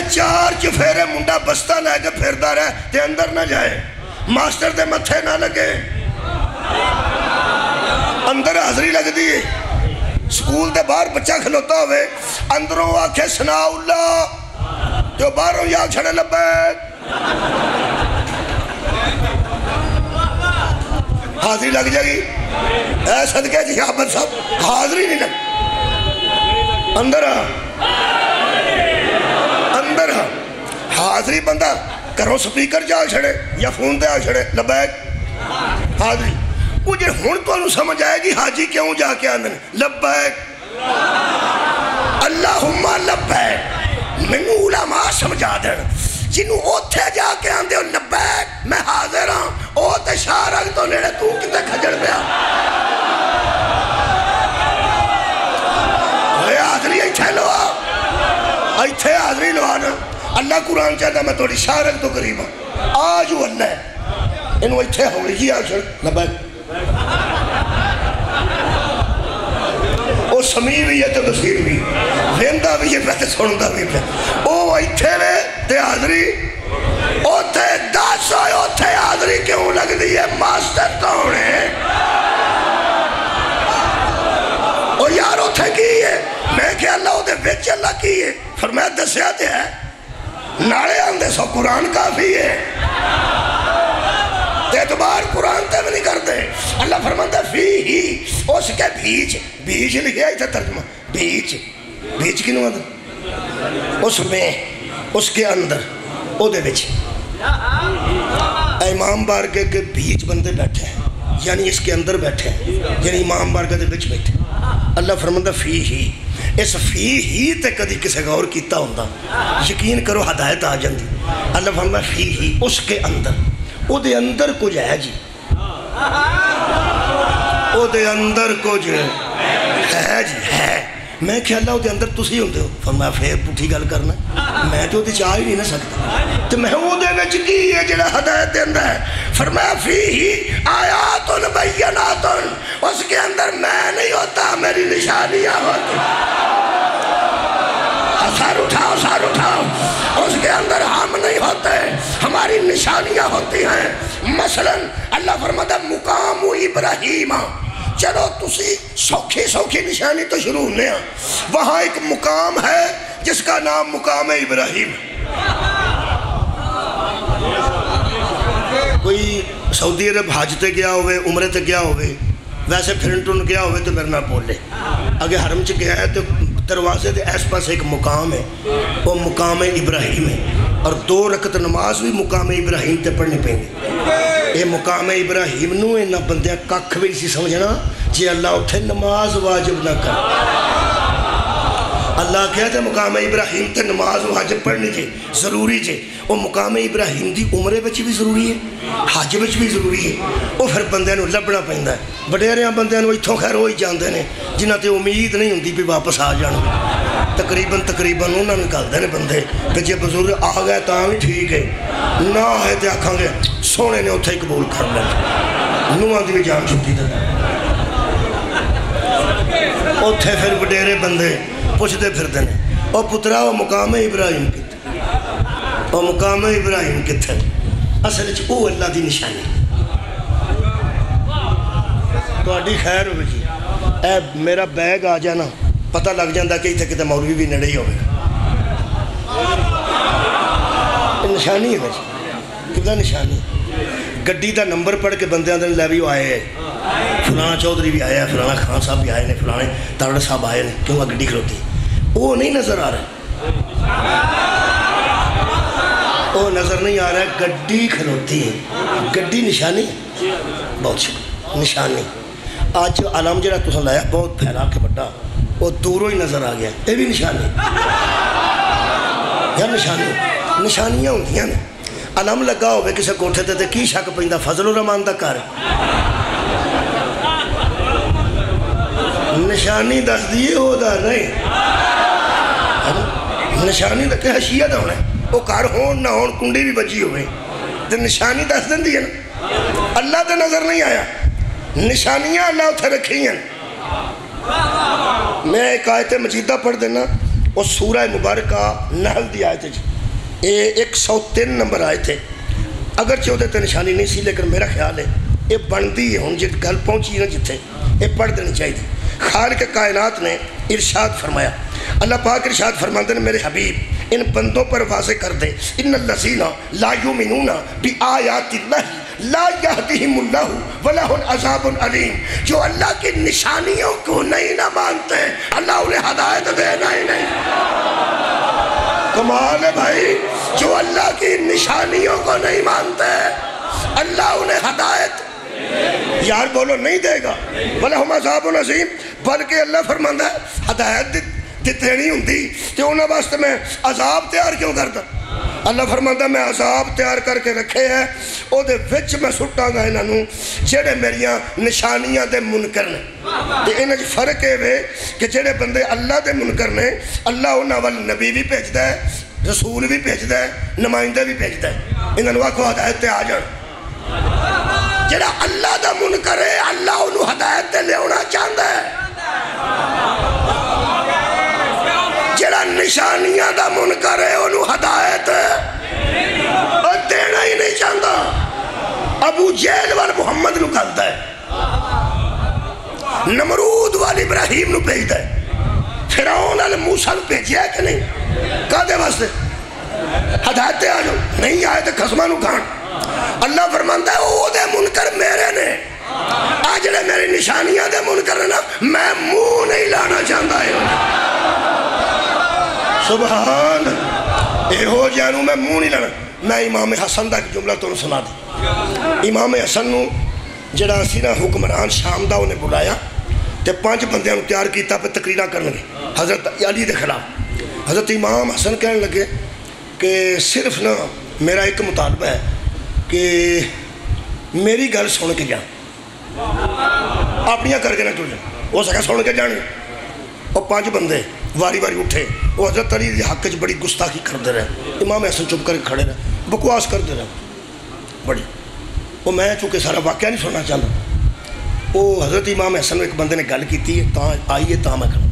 چار چفیرے منڈا بستہ لے کے پھردہ رہے تے اندر نہ جائے ماسٹر دے متھے نہ لگے اندر حضری لگ دیئے سکول دے باہر بچہ کھلوتا ہوئے اندروں آکھے سنا اللہ جو باہروں یا چھڑے لبیک حاضری لگ جائے گی اے صدقے جی آبد صاحب حاضری نہیں لگ اندر اندر حاضری بندہ کرو سپیکر جا چھڑے یا فون دے آ چھڑے لبیک حاضری مجھے ہون تو انہوں سمجھ آئے گی حاجی کیوں جا کے آندھنے لبیک اللہم لبیک منو علماء سمجھا دیں جنوں اوتھے جا کے آندے ہو لبیک میں حاضر ہاں، او تے شاہ رگ تو نیڑے تو کتے کھجڑ پیا اے حاضری ایتھے لوا، ایتھے حاضری لوا نا۔ اللہ قرآن چاہتا میں توڑی شاہ رگ تو قریب ہوں، آجو اللہ ہے انہوں ایتھے ہوئی جی آشڑ لبیک او سمیع بھی ہے تو بصیر بھی، ویندہ بھی ہے پہ سندا بھی پہ، او ایتھے وے تے حاضری اوتھے دس ہوئے اوتھے حاضری کیوں لگ دی ہے؟ ماسٹر کون ہے؟ او یار اوتھے کی ہے؟ میں کہ اللہ او دے وچ اللہ کی ہے، فرمایا دسیا تے ہے ناڑے آندے سو قرآن کافی ہے، اعتبار قرآن تے بھی نہیں کرتے۔ اللہ فرماتا فی ہی اس کے بیج لکھیا تھا ترجمہ، بیج کی نواد اس میں اس کے اندر او دے بچ امام بارگاہ کے بیج بندے بیٹھے ہیں، یعنی اس کے اندر بیٹھے ہیں، یعنی امام بارگاہ دے بچ بیٹھے۔ اللہ فرماتا فی ہی، اس فی ہی تے کدی کسے غور کیتا ہوندہ یقین کرو ہدایت آ جاندی۔ اللہ فرماتا فی ہی اس کے اندر، او دے اندر کچھ ہے جی، او دے اندر کچھ ہے جی ہے۔ میں کہ اللہ او دے اندر تسی ہوندے ہو، فرمایا پھر پٹھی گل کرنا میں تو دے چاہ ہی نہیں نہ سکتا، تو میں او دے وچ کی ہے جڑا ہدایت دے اندر ہے۔ فرمایا فیہ آیات بینات، اس کے اندر میں نہیں ہوتا میری نشانیاں ہوتی، سر اٹھاؤ، اس کے اندر ہم نہیں ہوتے ہماری نشانیاں ہوتی ہیں۔ مثلا اللہ فرماتا مقام ابراہیم، چلو تسی سوکھی نشانی تو شروع ہونے ہیں، وہاں ایک مقام ہے جس کا نام مقام ابراہیم۔ کوئی سعودی عرب حج تے گیا ہوئے، عمرے تے گیا ہوئے، ویسے پھرنٹون گیا ہوئے تو میرے نہ بولے، اگر حرم چ گیا ہے تو دروازے دے ایس پاس ایک مقام ہے، وہ مقام ابراہیم ہے، اور 2 رکعت نماز بھی مقام ابراہیم تے پڑھنی پہیں گے۔ یہ مقام ابراہیم نو نہ بندے ککھ بھی سی سمجھنا جی اللہ اتھے نماز واجب نہ کر۔ اللہ کہتے مقام ابراہیم تے نماز واجب پڑھنی جے ضروری جے، وہ مقام ابراہیم دی عمرے بچ بھی ضروری ہے، حج بچ بھی ضروری ہے، وہ پھر بندے نو لبنا پہندا ہے۔ بڑیریاں بندے نو اتھوں خیر ہوئی جاندے نے جنہ تے امید نہیں ہوندی بھی واپس آ جان، تقریباً انہاں نکالدے نے بندے کہ جے بزرگ آ گئے تاں بھی ٹھیک ہے، نہ ہے تے آکھاں گے سونے نے اتھے قبول کر لیں، نواں دی جان چھٹی تے اتھے پھر وڈیرے بندے پوچھتے پھرتے ہیں او پترا وہ مقام ابراہیم کتے، وہ مقام ابراہیم کتے، اصل او اللہ دی نشانی۔ تو اڈی خیر ہوئے جی، اے میرا بیگ آ جانا پتہ لگ جاندہ کہ اتھے کتے مولوی بھی نڑے ہی ہوئے نشانی ہے جی، کتا نشانی گڈی دا نمبر پڑھ کے بندے اندر لے بھی آئے ہیں، فلانا چودھری بھی آیا ہے، فلانا خان صاحب بھی آئے ہیں، فلانے تارڑ صاحب آئے ہیں، کیوں گڈی کھلوتی وہ نہیں نظر آ رہا، وہ نظر نہیں آ رہا ہے، گڈی کھلوتی ہے، گڈی نشانی بہت شکر نشانی۔ آج جو علم جڑا تساں لایا بہت پھیلا کے بڑا، وہ دوروں ہی نظر آ گیا، یہ بھی نشانی یا نشانیاں ہوندیاں نے۔ علم لگا ہوئے کسے کوٹھے تے کی شک پیندا فضل الرحمان دا کر نشانی دس دیئے ہو دا نہیں، نشانی دا کہ حشیت ہونا ہے، وہ کار ہون نہ ہون کنڈی بھی بجی ہوئے تو نشانی دس دن دی ہے نا، اللہ تے نظر نہیں آیا، نشانیاں اللہ اتھے رکھی ہیں۔ میں ایک آیت مجیدہ پڑھ دینا، وہ سورہ مبارکہ نحل دی آیت جی، 103 نمبر آئے تھے، اگرچہ ہوتے تے نشانی نہیں سی لیکن میرا خیال ہے یہ بندی ہے، ہون جت گل پہنچی نا جتھے یہ پڑھ دینی چاہیے۔ خالق کائنات نے ارشاد فرمایا، اللہ پاک ارشاد فرماتے ہیں میرے حبیب ان بندوں پر واضح کر دے، ان الذین لا یؤمنون بآیات اللہ لا یہدیہم اللہ ولہم عذاب علیم، جو اللہ کی نشانیوں کو نہیں نہ مانتے اللہ انہیں ہدایت دینا ہی نہیں۔ کمال ہے بھائی، جو اللہ کی نشانیوں کو نہیں مانتے اللہ انہیں ہدایت یار بولو نہیں دے گا، وَلَهُمْ عَذَابٌ عَظِيمٌ، بلکہ اللہ فرماندہ ہے ہدایت دینی ہوندی تو انہاں واسطے میں عذاب تیار کیوں کرتا، اللہ فرماتا میں عذاب تیار کر کے رکھے ہیں او دے وچ میں سٹاں گا انہاں نوں جڑے میریاں نشانیاں دے منکر نے تے انہاں وچ فرق اے وے کہ جڑے بندے اللہ دے منکر نے اللہ انہاں ول نبی بھی بھیجدا ہے رسول بھی بھیجدا ہے نمائندے بھی بھیجدا ہے انہاں نوں آکھو ہدایت تے آ جان جڑا اللہ دا منکر ہے اللہ انہوں ہدایت تے لیاونا چاہندا ہے جڑا نشانیاں دا منکر ہے انہوں ہدایت دینا ہی نہیں چاہتا ابو جہل وال محمد نو کہتا ہے نمرود وال ابراہیم نو بھیجتا ہے فرعون وال موسیٰ نو بھیجیا ہے کہ نہیں کہا دے واسطے ہدایت تے آ جاؤ نہیں آئے تو قسمہ نو کھان اللہ فرمانتا ہے او دے منکر میرے نے آجڑے میری نشانیاں دے منکر نا میں منہ نہیں لانا چاہتا ہے سبحان اے ہو جانو میں منہ نہیں لانا میں امام حسن دا جملہ تو سنا دی امام حسن نو جڑا اسی نا حکمران شام دا انہیں بلایا تے 5 بندیاں نو تیار کیتا پہ تقریرہ کرنے حضرت علی دے خلاف حضرت امام حسن کہنے لگے کہ صرف نا میرا ایک مطالبہ ہے کہ میری گل سن کے جان اپنیاں کر کے نہ ٹر جان وہ سکا سن کے جانے اور 5 بندے واری واری اٹھے وہ حضرت علی دے حق بڑی گستاخی کر دے رہے امام حسن چپ کر کے کھڑے رہے بکواس کر دے رہے بڑی وہ میں چونکہ سارا واقعہ نہیں سننا چاہتا وہ حضرت امام حسن ایک بندے نے گل کی تھی آئیے تاں میں کھڑا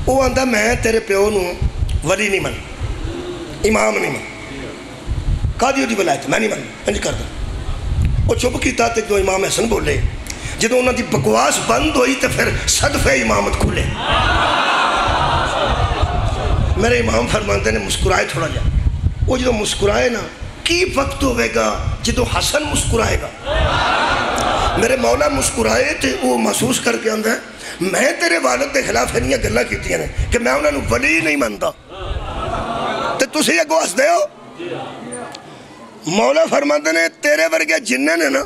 وہ آندہ میں تیرے پیو نو ولی نہیں من امام نہیں من کہا دیو دی ولایت میں نہیں من انج کر دا وہ چپ کیتا تے جو امام حسن بولے جدو انہوں دی بکواس بند ہوئی تے پھر صدف امامت کھولے میرے امام فرماندے نے مسکرائے تھوڑا جا وہ جدو مسکرائے نا کی وقت ہوئے گا جدو حسن مسکرائے گا میرے مولا مسکرائے تے وہ محسوس کر کے اندھا ہے میں تیرے والد دے خلاف انیاں گلہ کیتی ہیں کہ میں انہوں نے ولی نہیں مانتا تے تُسے یہ گواس دے ہو مولا فرماندے نے تیرے ورگے جننے نے نا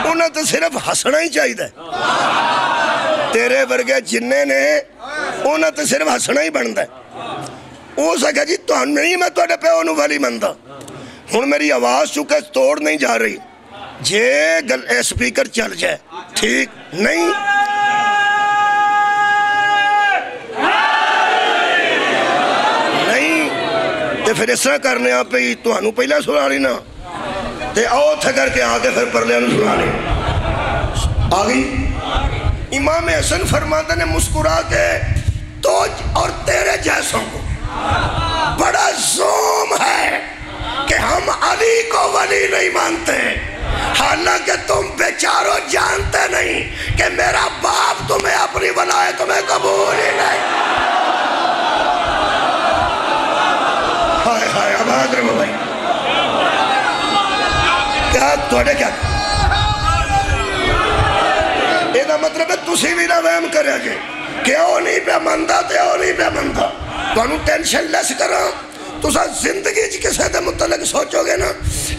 انہیں تو صرف ہسنا ہی چاہیے تیرے ورگے جننے نے انہیں تو صرف ہسنا ہی بنتا ہے وہ سکھا جی تو نہیں میں تو پہ انہوں والی مندہ ہون میری آواز چکے توڑ نہیں جا رہی جے سپیکر چل جائے ٹھیک نہیں نہیں تے پھر اس طرح کرنے آپ پہ تو انہوں پہلے سنا لینا تے آؤ تھا کر کے آگے پھر پرلے انہوں سنا لینا آگئی امام حسن فرماندہ نے مسکرا کے تو اور تیرے جیسوں کو بڑا زوم ہے کہ ہم علی کو ولی نہیں مانتے حالانکہ تم بیچاروں جانتے نہیں کہ میرا باپ تمہیں اپنی ولایت تمہیں قبول ہی نہیں ہائے ہائے آباد رہو بھائی کیا توڑے کیا یہ مطلب ہے تُسی بھی نہ وہم کرے گے کہ او نہیں پہ مندہ تے او نہیں پہ مندہ تو انہوں ٹینشن لیس کرا تو سا زندگی جی کے ساتھ متعلق سوچو گے نا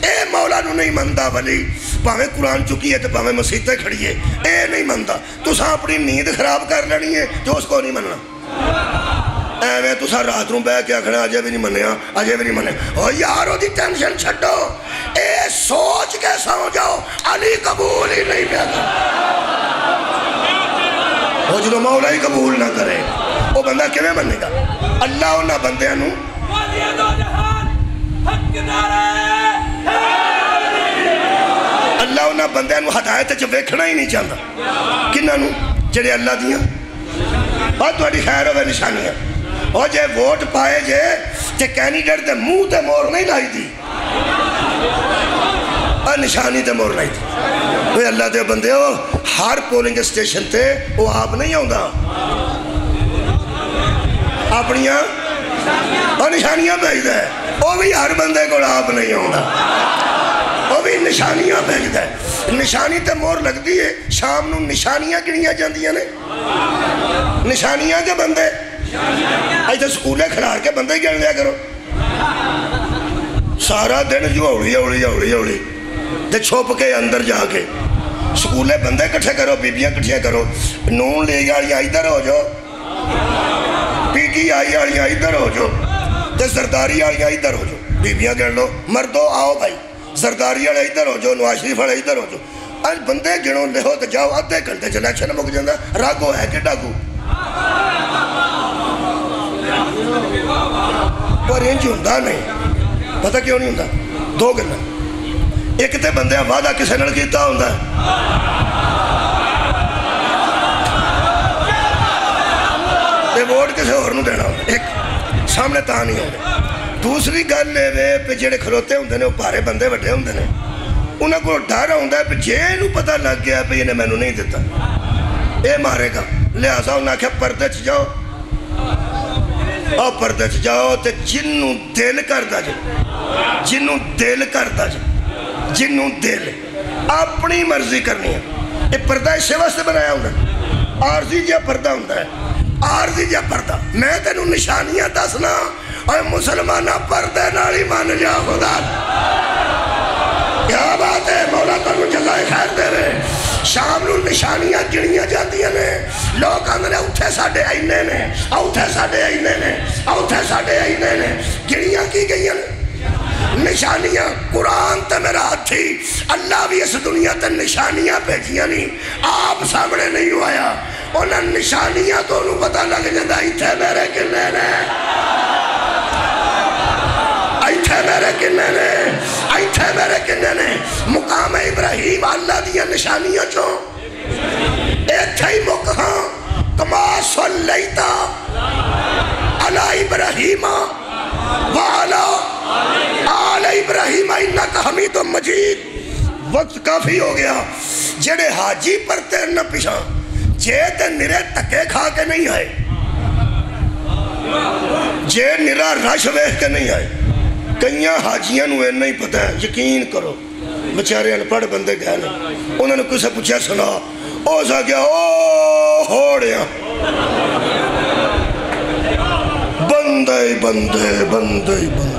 اے مولا نو نہیں مندہ ولی پاہمیں قرآن چکی ہے تو پاہمیں مسیحتے کھڑی ہے اے نہیں مندہ تو سا اپنی نیند خراب کر لینی ہے جو اس کو نہیں مننا اے میں تو سا رات روں بے کیا کھڑا آجے بھی نہیں منیا آجے بھی نہیں منیا او یارو دی ٹینشن چھٹو اے سوچ کے سو جاؤ علی قبول ہی نہیں پیدا وہ جنہوں مولا ہی قبول نہ کرے وہ بندہ کیویں بننے گا اللہ انہا بندے انہوں اللہ انہا بندے انہوں ہدایت جو ویکھنا ہی نہیں چاہتا کنہ انہوں جڑے اللہ دیاں اور تھوڑی خیر ہوئے نشانیاں اور جے ووٹ پائے جے کینیڈیٹ دے منہ تے مور نہیں لائی دی اور نشانی تے مور لائی دی وہ اللہ دے بندے ہو ہر پولنگ اسٹیشن تے وہ آپ نہیں ہوں گا اپنیاں اور نشانیاں بھیج دے وہ بھی ہر بندے کو آپ نہیں ہوں گا وہ بھی نشانیاں بھیج دے نشانی تے مور لگ دی ہے شام نو نشانیاں گنیاں جاندیاں نے نشانیاں کے بندے ایسے سکولے کھلار کے بندے گن لیا کرو سارا دن جو اوڑی تے چھوپ کے اندر جا کے سکولے بندے کٹھے کرو بیبیاں کٹھے کرو نون لے گاڑیاں ادھر ہو جو پی ٹی آئی آڑیاں ادھر ہو جو تے زرداری والیاں ادھر ہو جاؤ، بیبیاں گن لو، مردو آؤ بھائی، زرداری والے ادھر ہو جاؤ، نواز شریف والے ادھر ہو جاؤ، اج بندے گنو لہو تے جاؤ، ادھے گھنٹے چ الیکشن مک جاندا، راگو ہے کہ ڈاگو؟ پر انج ہوندا نہیں، پتہ کیوں نہیں ہوندا؟ دو گلاں، ایک تے بندے وعدہ کسے نال کیتا ہوندا تے ووٹ کسے ہور نوں دینا ہوندا، ایک سامنے تا نہیں ہوندے۔ دوسری گل اے پہ جڑے کھلوتے ہوندے نے وہ بھارے بندے وڈے ہوندے نے، انہاں کو ڈر ہوندا ہے پہ جے نوں پتہ لگ گیا پہ انہیں مینوں نہیں دیتا اے مارے گا، لہٰذا انہاں آکھیا پردے چ جاؤ، اور پردے چ جاؤ تے جنوں دل کردا جے، جنوں دل کردا جے، جنوں دل اپنی مرضی کرنی ہے۔ یہ پردہ اسے واسطے بنایا ہوندا ہے، عارضی جہا پردہ ہوندا ہے، عارضی جہا پردہ۔ میں تینوں نشانیاں دسنا، اور مسلمانہ پردے نال ہی مان جا خدا۔ کیا بات ہے، مولا تانوں جزائے خیر دے رہے۔ شام نوں نشانیاں گنیاں جاندیاں نے، لوگ آندے نے اوتھے ساڈے اینے نے، اوتھے ساڈے اینے نے، اوتھے ساڈے اینے نے، گنیاں کی گئیاں نے نشانیاں۔ قرآن تے میرا ہاتھی، اللہ بھی اس دنیا تے نشانیاں بھیجیاں نہیں، آپ سامنے نہیں ہوایا، انہاں نشانیاں تو انہوں پتہ لگ جاندہ ایتھے میرے کنے نے، ایتھے میرے کنے نے، ایتھے میرے کنے نے۔ مقام ابراہیم اللہ دیا نشانیاں چوں ایتھے ہی مقام کما صلیتا علی ابراہیم وعلا آل ابراہیم انکا حمید مجید۔ وقت کافی ہو گیا، جڑے حاجی پر تیر نہ پیشاں، جے تے نرے تکے کھا کے نہیں آئے، جے نرا رش ویخ کے نہیں آئے۔ کئیاں حاجیاں نوے نہیں پتہ ہے، یقین کرو بچارے انپڑھ بندے گئے نے، انہوں نے کچھ سے پوچھا سنا، او سا کیا او ہوڑیاں بندے بندے بندے بندے۔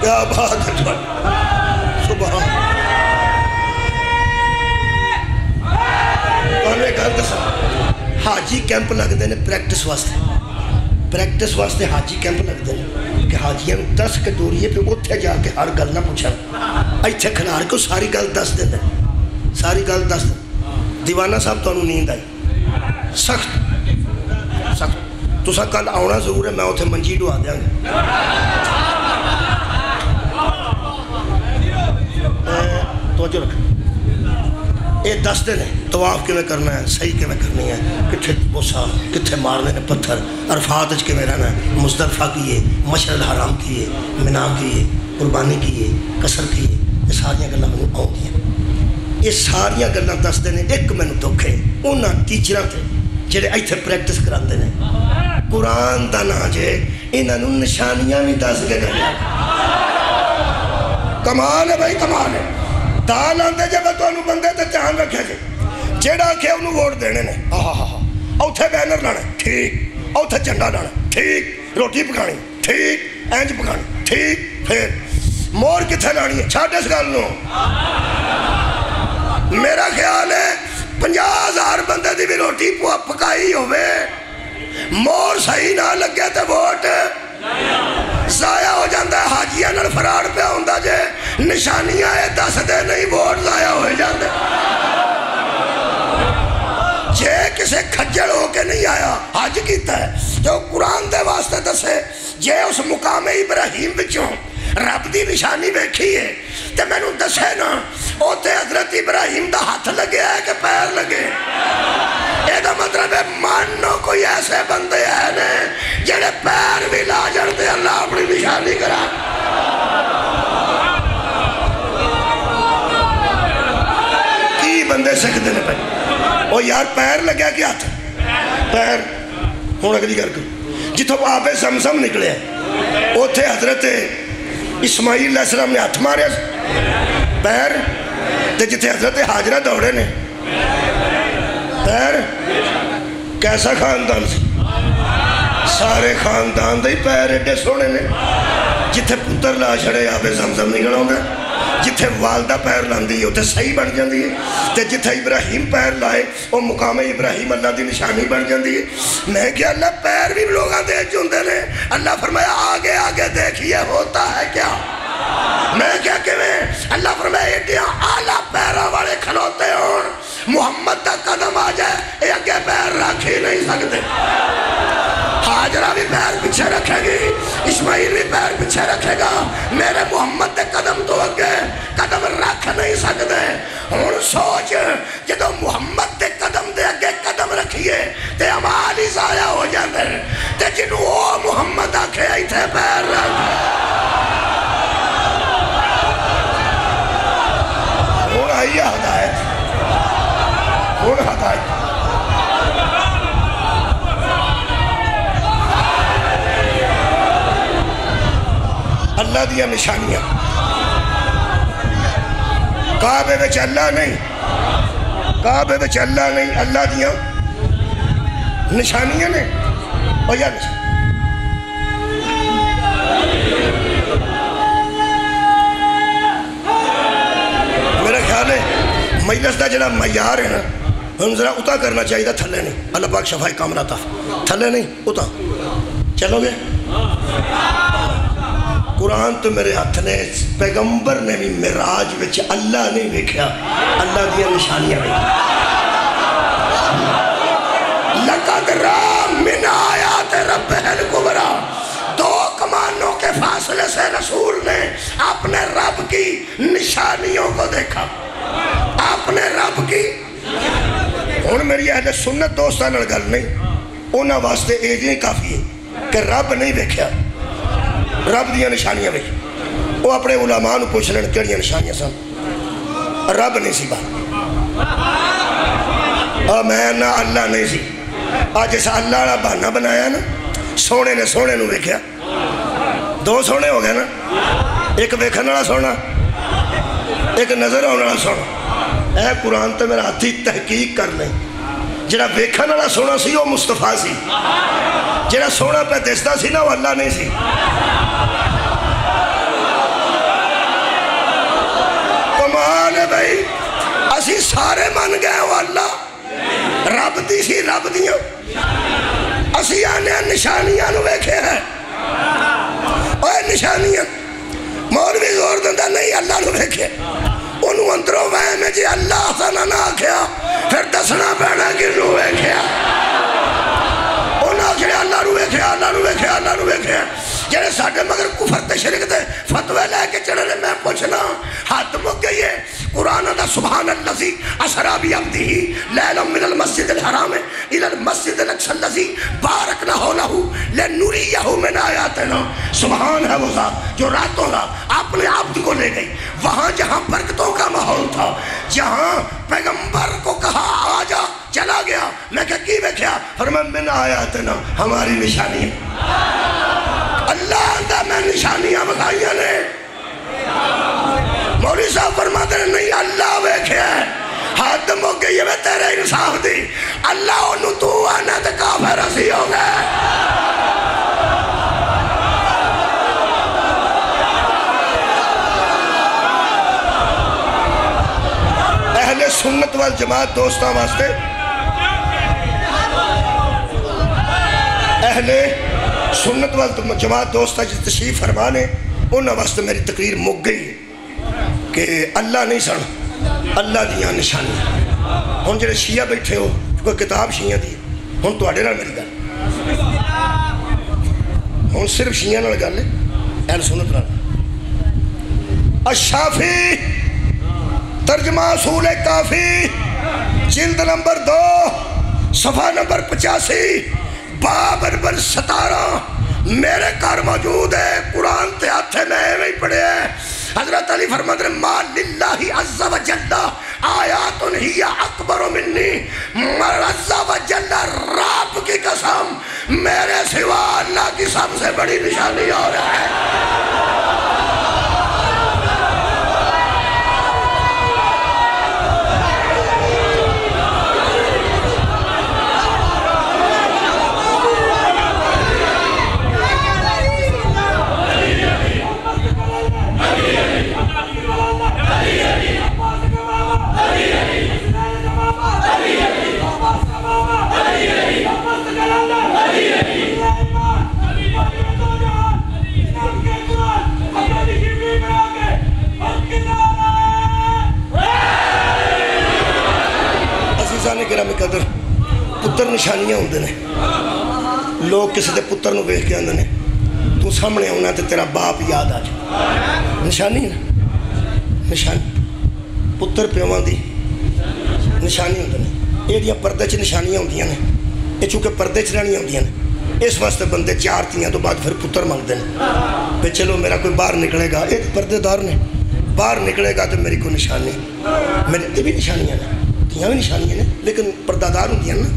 کیا بات ہے سبحان اللہ۔ گل دسا، حاجی کیمپ لگتے ہیں پریکٹس واسطے، پریکٹس واسطے حاجی کیمپ لگتے ہیں کہ حاجیاں دس کے دوریے پہ اتھے جا کے ہر گل نہ پوچھا، ایتھے کھلار کے ساری گل دس دیں، ساری گل دس دیں۔ دیوانہ صاحب تو انہوں نیند آئی سخت سخت، تو سا کل آونا ضرور ہے، میں اتھے منجی ڈوا دیاں گا۔ توجہ رکھ، یہ دس دن ہے طواف کیویں کرنا ہے، صحیح کیویں کرنی ہے، کتھے بوسا کتھے مارنے نے پتھر، عرفات وچ کیویں رہنا ہے، مزدلفہ کیے، مشعر الحرام کیے، منا کیے، قربانی کیے، قصر کیے، یہ ساریاں گلاں مینوں آؤندیاں، یہ ساریاں گلاں دس دن۔ ایک مینوں دکھ ہے انہاں ٹیچراں تے جڑے ایتھے پریکٹس کراندے نے، قرآن دا نا جے انہاں نوں نشانیاں بھی دس کے گئے۔ کمال ہے بھائی، کمال ہے۔ دال آندے جب تو انہوں بندے تے دھیان رکھے جے، جیڑا کہ انہوں ووٹ دینے نے، اوتھے بینر لانا ٹھیک، اوتھے جھنڈا لانا ٹھیک، روٹی پکانی ٹھیک، اینج پکانی ٹھیک، پھر مور کتھے لانی ہے، چھاڑ اس گل نو۔ میرا خیال ہے 50,000 بندے دی بھی روٹی پکائی ہوئے، مور صحیح نہ لگے تے ووٹ ضائع ہو جاندہ ہے۔ حاجیاں نال فراڈ پہ ہوندہ جے، نشانیاں ہے دس دے نہیں، ووٹ ضائع ہو جاندے۔ جے کسے کھجڑ ہو کے نہیں آیا، حج کیتا ہے جو قرآن دے واسطے دسے، جے اس مقام ابراہیم بچوں رب دی نشانی بیکھی ہے تے میں نوں دسے نا اوتے حضرت ابراہیم دا ہاتھ لگے ہے کہ پیر لگے۔ اے دا مطلب ہے مانو کوئی ایسے بندے ہیں نے جڑے پیر بھی لا جڑتے اللہ اپنی نشانی کرا۔ کی بندے سکتے نے پہ او یار پیر لگیا کیا تھا، پیر ہون اگلی کر کرو جتوں آب زمزم نکلے ہیں اوتھے حضرت اسماعیل علیہ السلام نے ہاتھ مارے پیر، تے جتھے حضرت حاجرہ دوڑے نے پیر۔ کیسا خاندان سی، سارے خاندان دے پیر ایڈے سونے نے، جتھے پتر لا چھڑے آب زمزم نکل آوندا، جتھے والدہ پیر لاندی ہے اتھے صحیح بن جاندی ہے، تے جتھے ابراہیم پیر لائے وہ مقام ابراہیم اللہ دی نشانی بن جاندی ہے۔ میں کہ اللہ پیر بھی لوگاں دے جوندے نے، اللہ فرمایا آگے آگے دیکھئے ہوتا ہے کیا؟ میں کیا کہ میں اللہ فرمایا ایڈیاں آلہ پیرہ والے کھلوتے ہون، محمد دا قدم آ جائے اے اگے پیر رکھ ہی نہیں سکتے۔ حاجرہ بھی پیر پیچھے رکھے گی، اسماعیل بھی پیر پیچھے رکھے گا، میرے محمد دے قدم تو اگے قدم رکھ نہیں سکتے۔ ہون سوچ جدو محمد دے قدم دے اگے قدم رکھیے تے عمال ہی ضائع ہو جاندے، تے جنہوں او محمد آکھے ایتھے پیر رکھ۔ ہون آئی ہدایت، ہون ہدایت۔ اللہ دیا نشانیاں، کعبے وچ اللہ نہیں، کعبے وچ اللہ نہیں، اللہ دیا نشانیاں نے۔ اور یا نشانیاں میرا خیال ہے مجلس دا جڑا معیار ہے نا ہم ذرا اتا کرنا چاہیے، تھلے نہیں، اللہ پاک شفائی کاملہ عطا، تھلے نہیں اتا چلو گے۔ قرآن تو میرے ہاتھ نے، پیغمبر نے بھی معراج وچ اللہ نہیں دیکھا، اللہ دیا نشانیاں دیکھا۔ لَقَدْ رَأَىٰ مِنْ آیَاتِ رَبِّهِ الْكُبْرَىٰ، دو کمانوں کے فاصلے سے رسول نے اپنے رب کی نشانیوں کو دیکھا، اپنے رب کی۔ ہن میری اہل سنت دوستان گل نہیں، انہاں واسطے یہ نہیں کافی ہے کہ رب نہیں دیکھا، رب دیا نشانیاں بھی وہ اپنے علماء نو پوچھ لین کیڑیاں نشانیاں سن، رب نہیں سی بات، میں نہ اللہ نہیں سی۔ آج جیسا اللہ والا بہانہ بنایا نا، سونے نے سونے نو ویکھیا، دو سونے ہو گئے نا، ایک ویکھن والا سونا، ایک نظر آنے والا سونا۔ اے قرآن تے میرا ہاتھی تحقیق کر لیں، جڑا ویکھن والا سونا سی وہ مصطفیٰ سی، جڑا سونا پہ دستا سی نا وہ اللہ نہیں سی۔ کمال ہے بھائی، اسی سارے من گئے وہ اللہ رب دی سی، رب دیاں اسی آنے نشانیاں نو ویکھے ہیں۔ اوہ نشانیاں مولوی زور دندہ نہیں اللہ نو ویکھے، انہوں اندروں وہاں میں جی اللہ سانا نہ آکھیا پھر دسنا پینا کنوں ویکھیا، انہوں آکھیا اللہ نو ویکھیا، اللہ نو ویکھیا، اللہ نو ویکھیا۔ جنہیں ساڑھے مگر کفر تے شرک تے فتوے لے کے چڑھنے میں پوچھنا ہاتھ مک گئی ہے۔ قرآن دا سبحان اللذی اسرا بعبدہ لیلا من المسجد الحرام الى المسجد الاقصی اللذی بارکنا لہ لنریہ من آیاتنا۔ سبحان ہے وہ ذات جو راتوں رات اپنے عبد کو لے گئی وہاں جہاں برکتوں کا ماحول تھا، جہاں پیغمبر کو کہا آجا چلا گیا۔ میں کہا کی ویکھیا؟ فرمان من آیاتنا، ہماری نشانی اللہ دا میں نشانیاں بتائیاں نے۔ مولوی صاحب فرماتے ہیں نہیں اللہ ویکھے ہے، حد مک گئی ہے تیرے انصاف دی، اللہ انہوں تو آنا تے کافر اسی ہو گئے۔ اہل سنت والجماعت دوستاں واسطے، اہل سنت والجماعت دوستہ جس تشریف فرمانے انہوں واسطے میری تقریر مک گئی کہ اللہ نہیں سن، اللہ دیاں نشانی۔ ہن جڑے شیعہ بیٹھے ہو کوئی کتاب شیعہ دی، ہن تو آڈے نہ میری گل، ہن صرف شیعہ نہ گل ہے، اہل سنت نہ۔ الشافی ترجمہ اصول کافی جلد نمبر 2 صفحہ نمبر 85 باب نمبر 17 میرے گھر موجود ہے، قرآن تے ہاتھے میں نہیں پڑھے ہیں۔ حضرت علی فرماتے ہیں ما للہ عز و جل آیات ہی اکبر منی، عز و جل رب کی قسم میرے سوا اللہ کی سب سے بڑی نشانی اور ہے۔ عزیزان گرامی قدر پتر نشانیاں ہوندے نے لوگ کسی دے پتر نو ویکھ کے آندے نے تو سامنے ہونا تے تیرا باپ یاد آ جائے نشانی نا نشانی پتر پیواں دی نشانی ہوندے نے یہ دیا پردے چ نشانیاں ہوندیاں نے یہ چونکہ پردے چ رہنیاں ہوندیاں نے اس واسطے بندے 4 تیاں تو بعد پھر پتر منگتے ہیں پہ چلو میرا کوئی باہر نکلے گا یہ پردے دار نے باہر نکلے گا تو میری کوئی نشانی میرے یہ بھی نشانیاں نے تیاں بھی نشانیاں نے لیکن پردہ دار ہوندیاں نا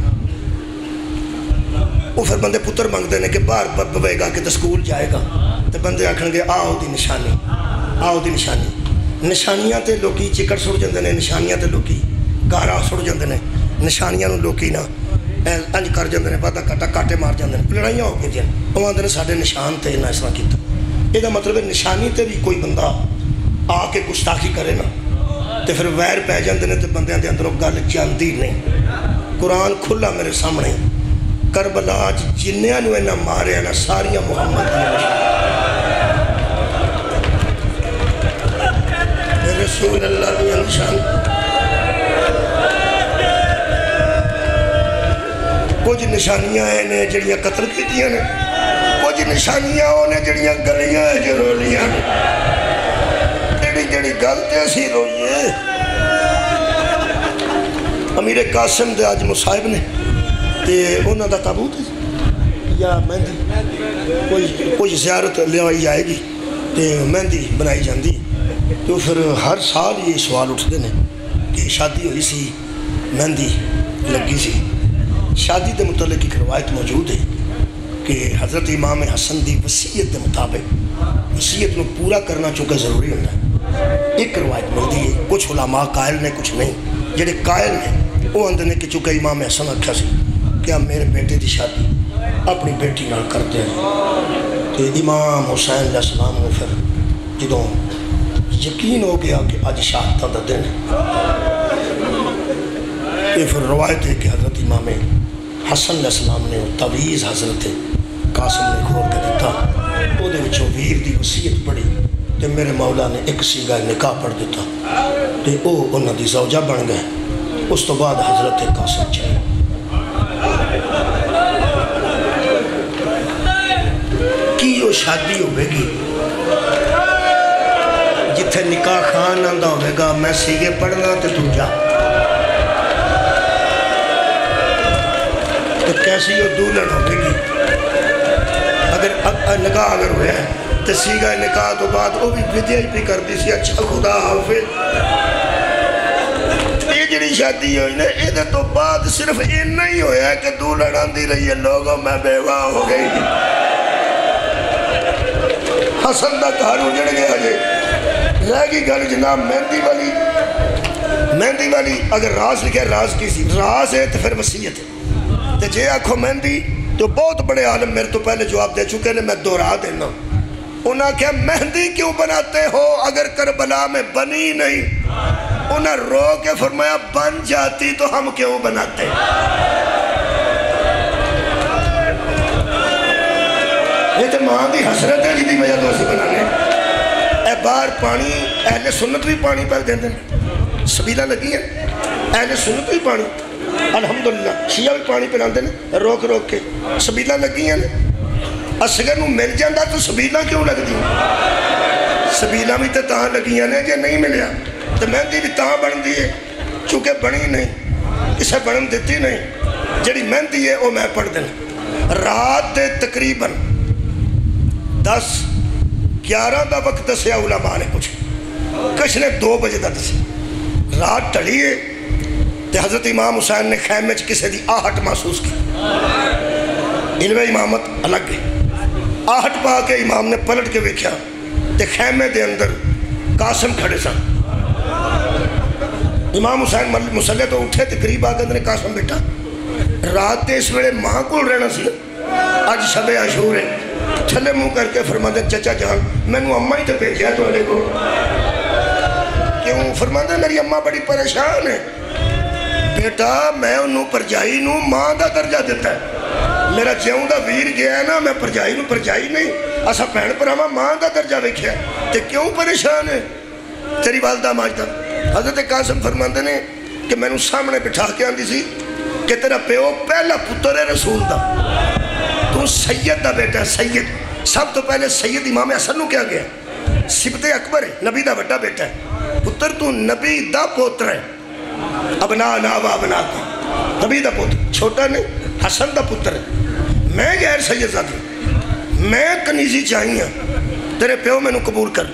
وہ پھر بندے پتر منگتے ہیں کہ باہر بوے گا کہ تو سکول جائے گا تو بندے آکھن گے آؤ دی نشانی آؤ دی نشانی نشانیاں تے لوکی چکڑ سڑ جاندے نے نشانیاں تے لوکی گارا سڑ جاندے نے نشانیاں نو لوکی نا انج کر جاندے نے پتہ کٹا کاٹے مار جاندے نے لڑائیاں ہو گئی وہ آندے نے ساڈے نشان تے نہ اس طرح کیتا یہ مطلب ہے نشانی تے بھی کوئی بندہ آ کے گستاخی کرے نا تے پھر ویر پہ جاندے نے تے بندیاں دے اندروں گل جاندی نہیں قرآن کھلا میرے سامنے کربلا جنیاں نو اینا مارے نا ساریاں محمد دی نشان رسول اللہ دی نشان کچھ نشانیاں ہیں جڑیاں قتل کی دیا نے کچھ نشانیاں ہونے جڑیاں گلیاں ہیں جو رولیاں نے جڑی گلتے اسی روئیے امیر قاسم دے آج مصاحب نے تے انہوں دا تابوت ہے یا مہندی کوئی زیارت لوائی جائے گی تے مہندی بنائی جاندی تو پھر ہر سال یہ سوال اٹھتے ہیں کہ شادی ہوئی سی مہندی لگی سی شادی دے متعلق ایک روایت موجود ہے کہ حضرت امام حسن دی وصیت دے مطابق وصیت میں پورا کرنا چونکہ ضروری ہوتا ہے ایک روایت ملتی ہے کچھ علماء قائل نے کچھ نہیں جڑے قائل نے وہ اندر نے کہ چونکہ امام حسن آکھیا سی کہ ہم میرے بیٹے دی شادی اپنی بیٹی نال کرتے ہیں تو امام حسین علیہ السلام نے پھر جدوں یقین ہو گیا کہ آج شہادت دا دن ہے یہ پھر روایت ہے کہ حضرت امام حسن علیہ السلام نے تویز حضرت قاسم نے کھول کے دیتا وہ دے وچوں ویر دی وصیت پڑھی تے میرے مولا نے ایک سیگا نکاح پڑھ دیتا تے او انہاں دی زوجہ بن گئے اس تو بعد حضرت قاسم چاہے کی وہ شادی ہوئے گی جتھے نکاح خان آندہ ہوئے گا میں سیگے پڑھنا تے تو جا تو کیسی وہ دولن ہوگی گی اگر نکاح اگر ہویا ہے تو سیگا نکاح تو بعد وہ بھی بدیا ہی کر دی سی اچھا خدا حافظ یہ جڑی شادی ہوئی نا یہ تو بعد صرف اتنا ہی ہویا ہے کہ دولن آندی رہی ہے لوگوں میں بیوہ ہو گئی حسن دا گھر اجڑ گیا جے رہ گئی گھر جناب مہندی والی اگر راز لکھے راز کی سی راز ہے تو پھر وصیت ہے تو جے آنکھو مہندی تو بہت بڑے عالم میرے تو پہلے جواب دے چکے نے میں دورا دینا انہاں کہا مہندی کیوں بناتے ہو اگر کربلا میں بنی نہیں انہاں رو کے فرمایا بن جاتی تو ہم کیوں بناتے یہ تو ماں دی حسرت ہے جدی وجہ تو اسی بنانے اے بار پانی اہل سنت بھی پانی پر دیں دیں سبیلہ لگی ہیں اہل سنت بھی پانی الحمدللہ شیعہ بھی پانی پہ لاندے نے روک روک کے سبیلہ لگی ہیں اصغر نو مل جاندہ تو سبیلہ کیوں لگ دی سبیلہ بھی تو تاں لگی ہیں جے نہیں ملیا تو مہندی بھی تاں بن دیئے چونکہ بنی نہیں اسے بنن دیتی نہیں جڑی مہندی ہے وہ میں پڑھ دینا رات دے تقریباً 10-11 دا وقت دسیا علماء نے کچھ نے 2 بجے دا دسیا رات ٹھلیے تے حضرت امام حسین نے خیمے چ کسے دی آہٹ محسوس کی علم امامت الگ ہے آہٹ پا کے امام نے پلٹ کے ویکھیا تے خیمے دے اندر قاسم کھڑے سن امام حسین مسلح تو اٹھے تے قریب آ کے قاسم بیٹا رات تے اس ویلے ماں کو رہنا سی آج شب عاشور ہے چھلے منہ کر کے فرماندے چچا جان میں نو اماں ہی تے بھیجیا تو علیہ کو کیوں فرماندے میری اماں بڑی پریشان ہے بیٹا میں انہوں پرجائی نو ماں دا درجہ دیتا ہے میرا جیوں دا ویر گیا ہے نا میں پرجائی نو پرجائی نہیں اسا پہن پر ہما ماں دا درجہ ویکھیا تے کیوں پریشان ہے تیری والدہ ماجدہ حضرت قاسم فرماندے نے کہ میں سامنے بٹھا کے آندی سی کہ تیرا پیو پہلا پتر ہے رسول دا، تو سید دا بیٹا ہے، سید سب تو پہلے سید امام حسن نو کیا گیا سبت اکبر ہے، نبی دا بڑا بیٹا ہے، پتر تو نبی دا پوتر ہے، ابنا ناوا ابنا کا نبی دا پوتر، چھوٹا نہیں حسن دا پتر ہے، میں غیر سید زادی، میں کنیزی چاہیے تیرے پیو میں نو قبول کر،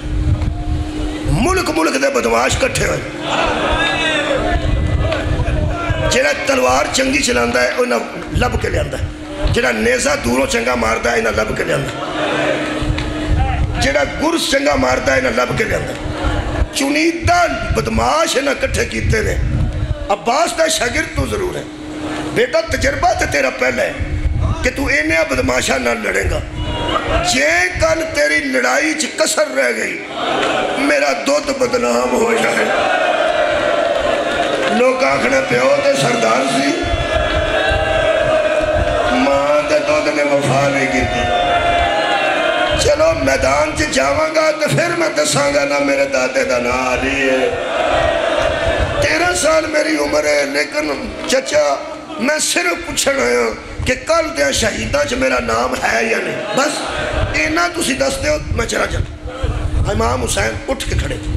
ملک دے بدماش کٹھے ہوئے، جڑا تلوار چنگی چلاندہ ہے انہاں لب کے لے آندہ ہے، جڑا نیزہ دوروں چنگا ماردہ ہے انہاں لب کے لے آندہ ہے، جڑا گرس چنگا ماردہ ہے انہاں لب کے لے آندہ ہے، چنیدہ بدماش انہاں کٹھے کیتے نے، عباس دا شاگرد تو ضرور ہے، بیٹا تجربہ تے تیرا پہلے ہے کہ تو انہیں بدماشا نہ لڑے گا، جے کل تیری لڑائی چ کسر رہ گئی میرا دودھ بدنام ہو جائے، لوگ آکھنے پیو تے سردار سی، ماں تے دودھ نے وفا نہیں کی تھی، چلو میدان چ جاواں گا تو پھر میں دساں گا نا میرے دادے دا نا علی ہے، 13 سال میری عمر ہے، لیکن چچا میں صرف پوچھنا ہے کہ کل دیا شہیدہ چ میرا نام ہے یا نہیں، بس اینا تسی دس دے ہو میں چلا جانا۔ امام حسین اٹھ کے کھڑے تھے،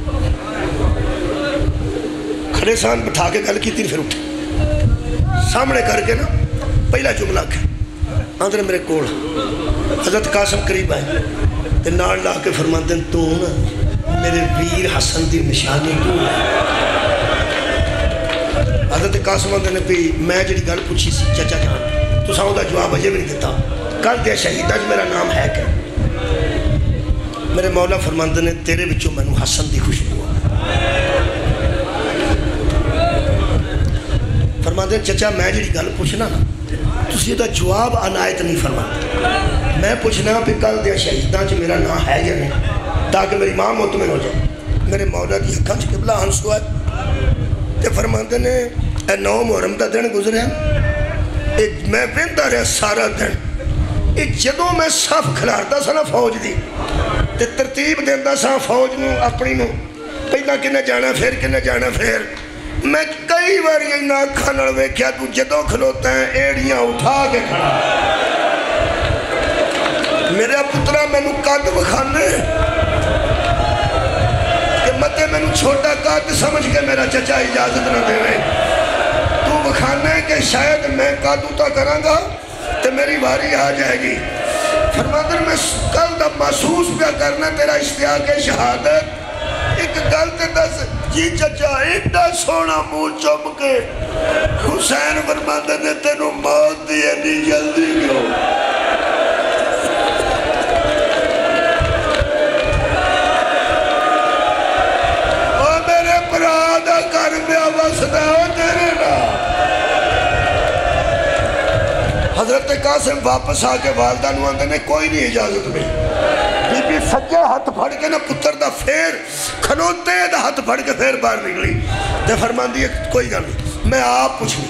کھڑے سان بٹھا کے گل کی تین پھر اٹھے سامنے کر کے نا پہلا جملہ کیا آندر میرے کوڑ حضرت قاسم قریب آئے تے نال لا کے فرماتے ہیں تو نا میرے ویر حسن دی نشانی تو ہے۔ حضرت قاسم آندر نے بھی میں جڑی گل پوچھی سی چچا جان تو ساؤں دا جواب اجے بھی نہیں دیتا، کل دیا شہیدہ جو میرا نام ہے کہ میرے مولا فرماندے نے تیرے بچوں میں نو حسن دی خوشبو فرماندے چچا میں جڑی گل پوچھنا نا تسی دا جواب عنایت نہیں فرماندے، میں پوچھنا پہ کل دیا شہیدہ جو میرا نام ہے یا نہیں تاکہ میری ماں مطمئن ہو جائے۔ میرے مولا دی اکھاں چ قبلہ ہنسو ہے تے فرماندے نے اے 9 محرم دا دن گزرے میں ویندا رہا سارا دن، جدوں میں صف کھلارتا سا نا فوج دی تے ترتیب دیندا سا فوج نو اپنی نو پہلا کنے جانا پھر میں کئی بار یہ نہ اکھاں نال ویکھیا تو جدوں کھلوتا ہے ایڑیاں اٹھا کے کھڑا، میرا پترا مینوں قد وکھانے کہ متے مینوں چھوٹا قد سمجھ کے میرا چچا اجازت نہ دے رہے، تو وکھانے کہ شاید میں قد اتا کروں گا تو میری باری آ جائے گی۔ فرماتے میں کل دا محسوس پیا کرنا تیرا اشتیاق شہادت، ایک گل تے دس جی چچا ایڈا سونا منہ چوم کے حسین فرماتے نے تینوں موت دی اتنی جلدی کیوں؟ او میرے پرادا کر پیا وسدا ہو تیرے نا۔ حضرت قاسم واپس آ کے والدہ نو آندے نے کوئی نہیں اجازت میں، بی بی سجے ہاتھ پھڑ کے نا پتر دا پھیر کھلوتے دا ہاتھ پھڑ کے پھیر باہر نکلی تے فرمان دی کوئی گل نہیں میں آپ پوچھنی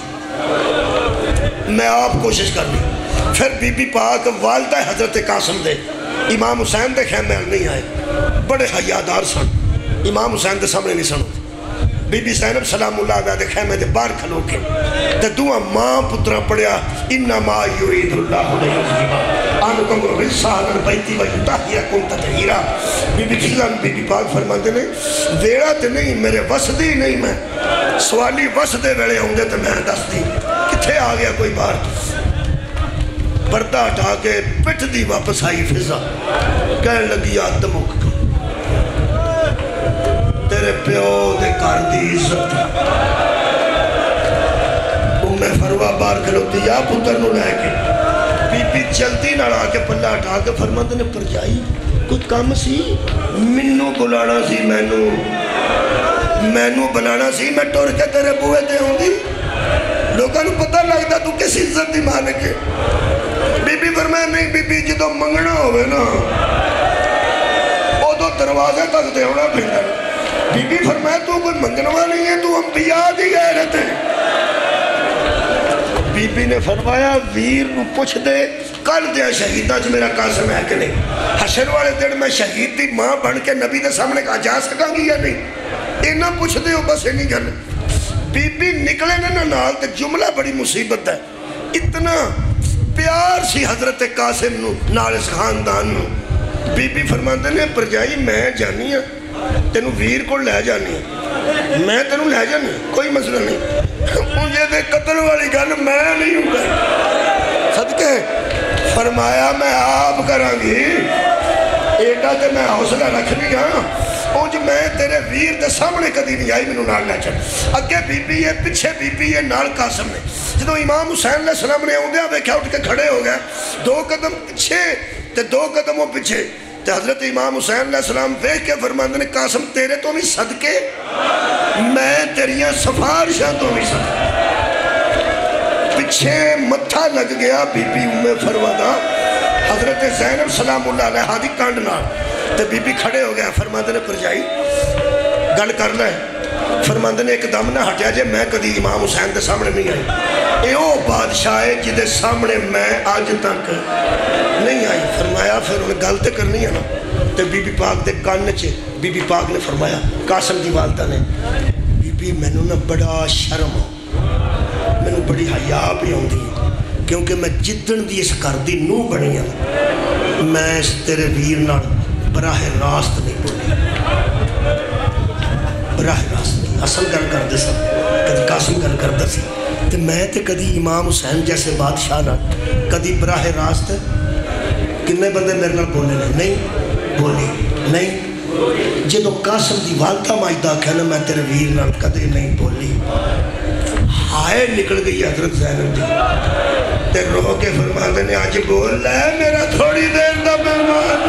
میں آپ کوشش کرنی۔ پھر بی بی پاک والدہ حضرت قاسم دے امام حسین دے خیمے نہیں آئے، بڑے حیادار سن، امام حسین دے سامنے نہیں سن، بی بی زینب سلام اللہ علیہ دے خیمے دے باہر کھلو کے تے دعا ماں پترا پڑھیا انما یرید اللہ لیذہب عنکم الرجس اہل البیت ویطہرکم تطہیرا۔ Be be Fazal be be پاک فرماندے نے ویڑا تے نہیں میرے وسدی نہیں، میں سوالی وسدے ویڑے ہوندے تے میں دس دی کتھے آ گیا کوئی باہر، پردہ ہٹا کے پٹھ دی واپس آئی فضا کہنے لگی آدمک تیرے پیو دے کار دی عزت فروا بار کھلوتی یا پتر نو لے کے بی بی جلدی نہ آ کے پلہ اٹھا کے فرماندے نے پر جائی کوئی کام سی منو بلانا سی مینو بلانا سی میں ٹور کے تیرے بوئے دے ہوں گی لوگاں نو پتہ لگتا تو کس عزت دی مالک ہے۔ بی بی فرمایا نہیں بی بی جدو منگنا ہوئے نا او تو دروازے تک دے ہونا پھر بی بی فرمایا تو کوئی منگنوا نہیں ہے تو انبیاء دی غیرت ہے۔ بی بی نے فرمایا ویر نو پوچھ دے کل دیا شہیدہ جو میرا قاسم ہے کہ نہیں، حشر والے دن میں شہید دی ماں بن کے نبی دے سامنے کہا جا سکاں گی یا نہیں، اینا پوچھ دے ہو بس اینی گل۔ بی بی نکلے نا نال تے جملہ بڑی مصیبت ہے. اتنا پیار سی حضرت قاسم نو نال اس خاندان نو. بی بی فرماندے نے پرجائی میں جانی ہاں تینوں ویر کو لے جانی ہاں, میں تینوں لے جانی ہاں, کوئی مسئلہ نہیں, مجھے دے قتل والی گل میں نہیں ہوں گا. صدقے فرمایا میں آپ کراں گی, ایڈا تے میں حوصلہ رکھنی ہاں, اونج میں تیرے ویر دے سامنے کدی نہیں آئی مینوں نال لے چل. اگے بی بی ہے, پیچھے بی بی ہے, نال قاسم نے. جدو امام حسین علیہ السلام نے اوندیاں ویکھیا اٹھ کے کھڑے ہو گئے, 2 قدم پیچھے تے 2 قدم وہ پیچھے. تے حضرت امام حسین علیہ السلام دیکھ کے فرماندے نے قاسم تیرے تو بھی صدقے, میں تیریاں سفارشاں تو بھی صدقے. پیچھے متھا لگ گیا بی بی ام فروا حضرت زینب سلام اللہ علیہ ہادی کانڈ نال. تے بی بی کھڑے ہو گیا, فرماندے نے پرجائی گل کر لے. فرماندے نے ایک دم نہ ہٹیا جے میں کدی امام حسین دے سامنے نہیں آئی, اے او بادشاہ ہے جدے سامنے میں آج تک نہیں آئی. فرمایا پھر انہیں گل تے کرنی ہے نا. تے بی بی پاک دے کان چے بی بی پاک نے فرمایا, قاسم دی والدہ نے, بی بی مینوں نہ بڑا شرم ہو, مینوں بڑی حیا پئی آندی ہے, کیونکہ میں جدن دی اس گھر دی نوح بنی ہوں, میں اس تیرے ویر نال براہ راست نہیں بولی, براہ راست نہیں. اصل گل کردے سا, کدی قاسم گل کردہ سی, تے میں تے کدی امام حسین جیسے بادشاہ نہ کدی براہ راست کنے بندے میرے نال بولے نہیں بولی نہیں. جدو قاسم دی والدہ ماجدہ کہنا میں تیرے ویر نال کدی نہیں بولی, ہائے نکل گئی حضرت زینب دی. تے رو کے فرماندے نے آج بول لے میرا تھوڑی دیر دا مہمان,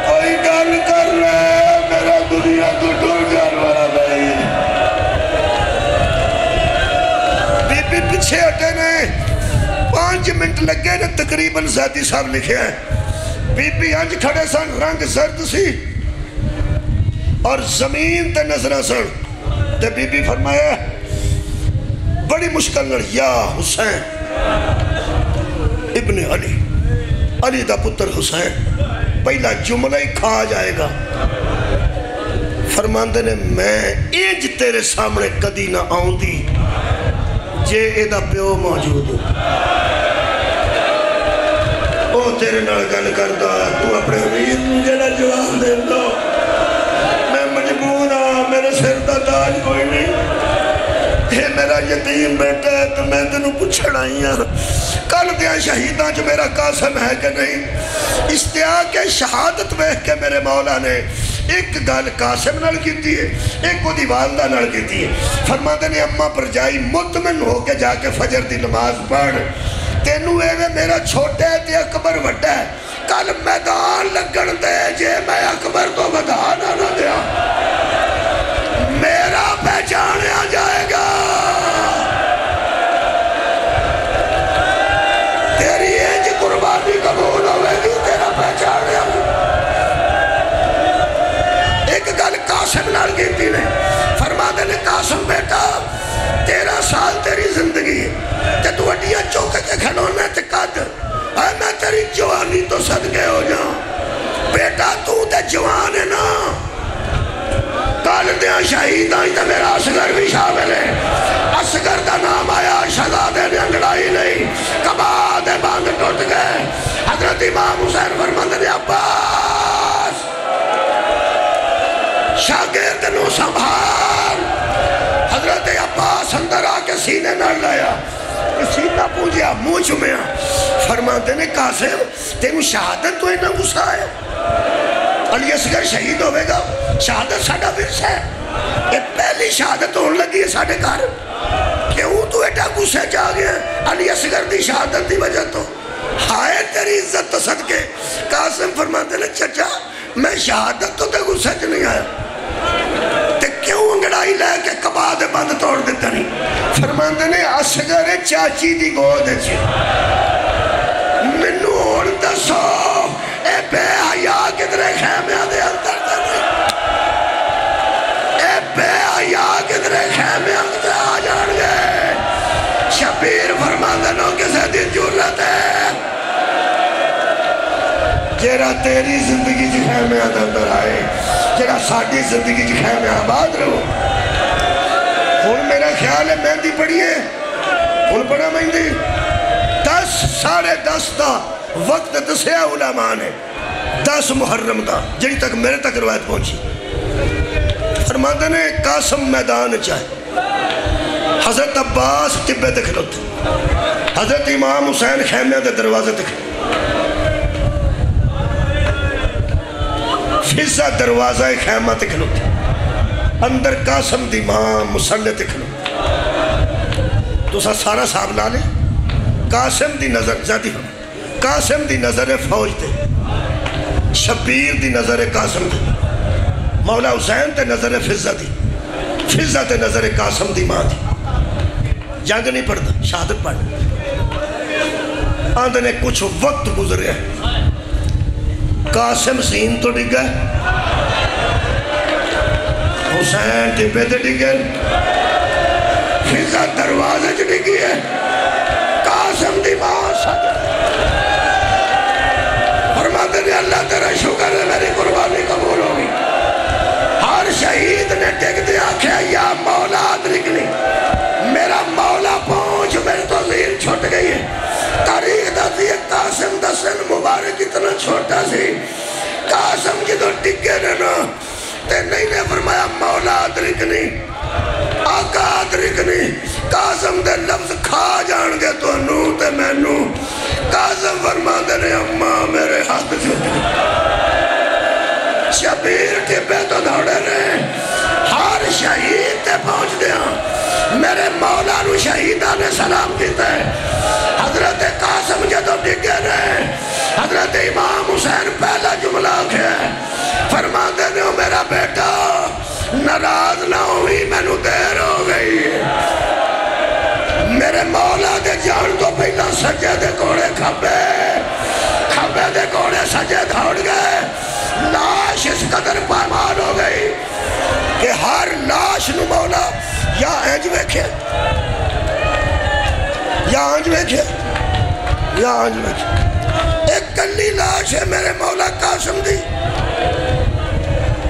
کوئی گل کر رہے میرا دنیا تو ڈر جان والا بھائی. بی بی پیچھے ہٹے نے, 5 منٹ لگے نے تقریباً. زیدی صاحب لکھے ہیں بی بی انج کھڑے سن, رنگ زرد سی اور زمین تے نظرہ سن. تے بی بی فرمایا بڑی مشکل نر, یا حسین ابن علی, علی دا پتر حسین, پہلا جملہ ہی کھا جائے گا. فرماندے نے میں انج تیرے سامنے کدی نہ آؤں دی جے اے دا پیو موجود ہو. او تیرے نال گل کردا, تو اپنے ویر جڑا جواب دے دو, میں مجبور ہاں, میرے سر دا تاج کوئی نہیں, یہ میرا یتیم بیٹا ہے تو میں تینوں پوچھڑ آئی ہاں کل دیاں شہیداں جو میرا قاسم ہے کہ نہیں. اشتیاق شہادت بیٹھ کے میرے مولا نے ایک گل قاسم نال کیتی ہے, ایک کو دی والدہ نال کیتی ہے. فرماندے نے اماں پر جائی مطمئن ہو کے جا کے فجر دی نماز پڑھ, تینوں ایوے میرا چھوٹا ہے تے اکبر وڈا ہے, کل میدان لگن دے جے میں اکبر تو بدھانا نہ دیا میرا پہچانیا جائے گا. تیری انج قربانی قبول ہوئے گی, تیرا پہچانیا. ایک گل قاسم نال کیتی نے, فرماندے نے قاسم بیٹا 13 سال تیری زندگی تے تو اڈیاں چوک کے کھڑونا تے قد, اے میں تیری جوانی تو صدقے ہو جاؤں. بیٹا تو تے جوان ہے نا, کال دیاں شہید آئی تے میرا اصغر بھی شامل ہے. اصغر دا نام آیا, شہزادے نے انگڑائی نہیں, کباد باندھ ٹوٹ گئے. حضرت امام حسین فرماندے نے عباس شاگرد نو سنبھال. حضرت عباس اندر آ کے سینے نہ لایا, سینہ پوجیا, منہ چمیا. فرماندے نے قاسم تینوں شہادت تو اینا غصہ ہے, علی اصغر شہید ہوئے گا, شہادت ساڑھا ورثہ ہے, یہ پہلی شہادت ہونے لگی ہے ساڑھے گھر, کیوں تو ایٹا غصہ جا گیا علی اصغر دی شہادت دی وجہ تو, ہائے تیری عزت تو صدقے. قاسم فرماندے نے چچا میں شہادت تو تے غصہ چ نہیں آیا, تے کیوں انگڑائی لے کے کباد بند توڑ دیتا نہیں. فرماندے نے اصغر چاچی دی گود چی منو اور دسو اے بے حیا کدرے خیمیاں دے اندر دے نہیں, اے بے حیا کدرے خیمیاں دے آ جان گئے. شبیر فرماندے نو کسے دی جرت ہے جیرا تیری زندگی جی خیمیاں دے اندر آئے, کہ ساری زندگی کی خیمے آباد رہو ہوں میرا خیال ہے مہندی پڑھیے ہوں پڑھا مہندی 10 ساڑھے 10 دا وقت دسیا علماء نے 10 محرم دا جنہی تک میرے تک روایت پہنچی فرماندے نے قاسم میدان چاہے حضرت عباس ٹبے دکھلوتے حضرت امام حسین خیمے دے دروازے دکھلوتے فضا دروازہ خیمہ دکھلوتے اندر قاسم دی ماں مسلح دکھلوتے تو سارا صاحب لا لے قاسم دی نظر زیادی ہو قاسم دی نظر فوج دے شبیر دی نظر قاسم دی مولا حسین تے نظر فضا دی فضا تے نظر قاسم دی ماں دی جنگ نہیں پڑھتا شہادت پڑھ آندھنے کچھ وقت گزرے قاسم سین تو ڈگا حسین ٹپے تے ڈگا فضا دروازے چ ڈگی ہے قاسم دی ماں سجد فرماتے ہیں اللہ تیرا شکر ہے میری قربانی قبول ہوگی ہر شہید نے ٹک دیا کہ یا مولا ادرکنی میرا مولا پہنچ میرے تو زیر چھوٹ گئی ہے تاریخ داتی ہے قاسم دا سن مبارک اتنا چھوٹا سی قاسم کی تو ٹکے رہنا تے نہیں نے فرمایا مولا ادرکنی آقا ادرکنی قاسم دے لفظ کھا جان گے تو نو تے میں نو قاسم فرما دے نے اماں میرے ہاتھ چھوٹ گئی شبیر کے پہ تو دوڑے رہے ہر شہید تے پہنچ دیا میرے مولا نو شہیدہ نے سلام کیتا ہے حضرت قاسم جدو ڈگے رہے حضرت امام حسین پہلا جملہ کیا فرما دینے ہو میرا بیٹا ناراض نہ ہوئی میں نو دیر ہو گئی میرے مولا دے جان تو پہلا سجے دے کوڑے کھبے دے کوڑے سجے دوڑ گئے لاش اس قدر پائمان ہو گئی کہ ہر لاش نو مولا یا اینج ویکھے یا آنج ویکھے یا آنج ویکھے ایک کلی لاش ہے میرے مولا قاسم دی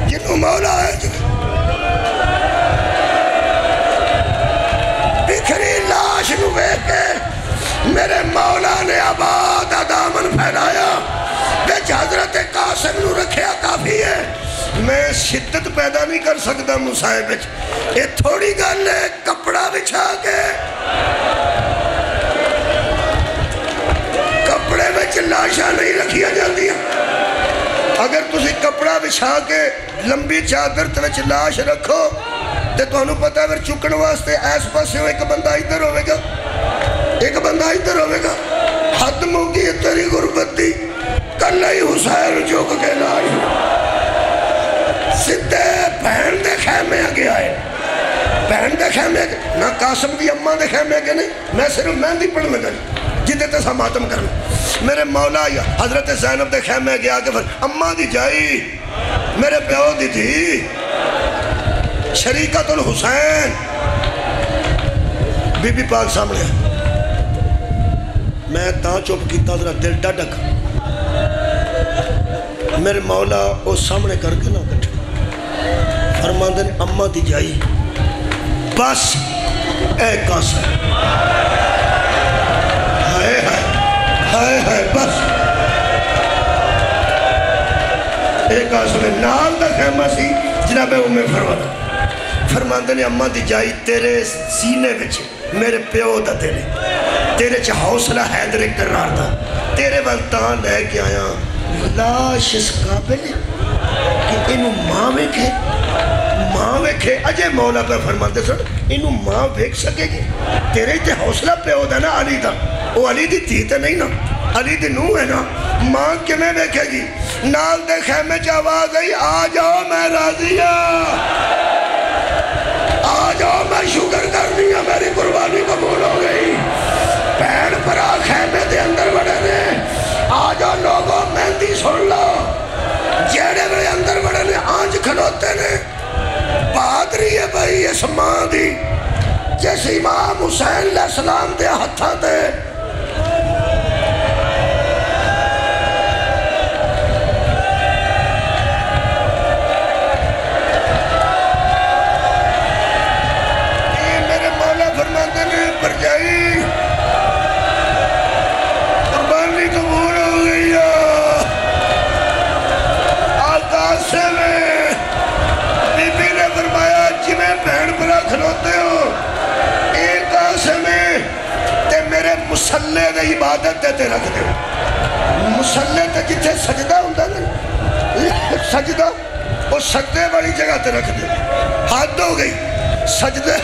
جنہوں مولا ہے بکھری لاش نو ویکھے میرے مولا نے آباد دامن پھیلایا بیچ حضرت قاسم نو رکھیا کافی ہے میں شدت پیدا نہیں کر سکتا مصائب یہ تھوڑی گل ہے کپڑا بچھا کے کپڑے میں لاشاں نہیں رکھیا جاندی اگر تسی کپڑا بچھا کے لمبی چادر تے لاش رکھو تے تو انہوں پتہ ہے چکن واسطے ایس پاسے ایک بندہ ادھر ہوئے گا ایک بندہ ادھر ہوئے گا حد موگی ہے تیری غربت دی کل ہی حسین چوک کے لاش سدھے بہن دے خیمے آگے آئے بہن دے خیمے آگے نہ قاسم دی اممہ دے خیمے آگے نہیں میں صرف مہندی پڑھ میں گئی جتے تے سا ماتم کرنا میرے مولا حضرت زینب دے خیمے آگے آگے پھر اممہ دی جائی میرے پیو دی تھی شریکت الحسین بی بی پاک سامنے میں تاں چوپ کیتا ذرا دل ڈڈک میرے مولا وہ سامنے کر کے نہ کٹھے فرماندے نے اممہ دی جائی بس اے قاسم ہائے ہائے ہائے بس اے قاسم نال دا خیمہ سی جناب امِ فرماندے نے اممہ دی جائی تیرے سینے وچ میرے پیو دا دل تیرے چا حوصلہ حیدر قرار دا تیرے والتان لے کے آیا لاش اس قابل ہے کہ انہوں ماں ویکھے اجے مولا پہ فرماتے سن انہوں ماں ویکھ سکے گی تیرے تے حوصلہ پہ ہو دا نا علی دا وہ علی دی تھی تے نہیں نا علی دی نو ہے نا ماں کے میں ویکھے گی نال دے خیمے چا آواز آئی آ جاؤ میں راضی آ جاؤ میں شکر کرنی ہے میری قربانی قبول ہو گئی پین پرا خیمے دے اندر بڑھے نے آ جاؤ لوگوں مہندی سن لو جیڑے میرے اندر بڑھے نے آنج کھلوتے نے بہادری ہے بھائی اس ماں دی جیسے امام حسین علیہ السلام دے ہتھاں دے دے عبادت تے رکھ دے مسلے تے جتھے سجدہ ہوندہ نا سجدہ وہ سجدے والی جگہ تے رکھ دے حد ہو گئی سجدے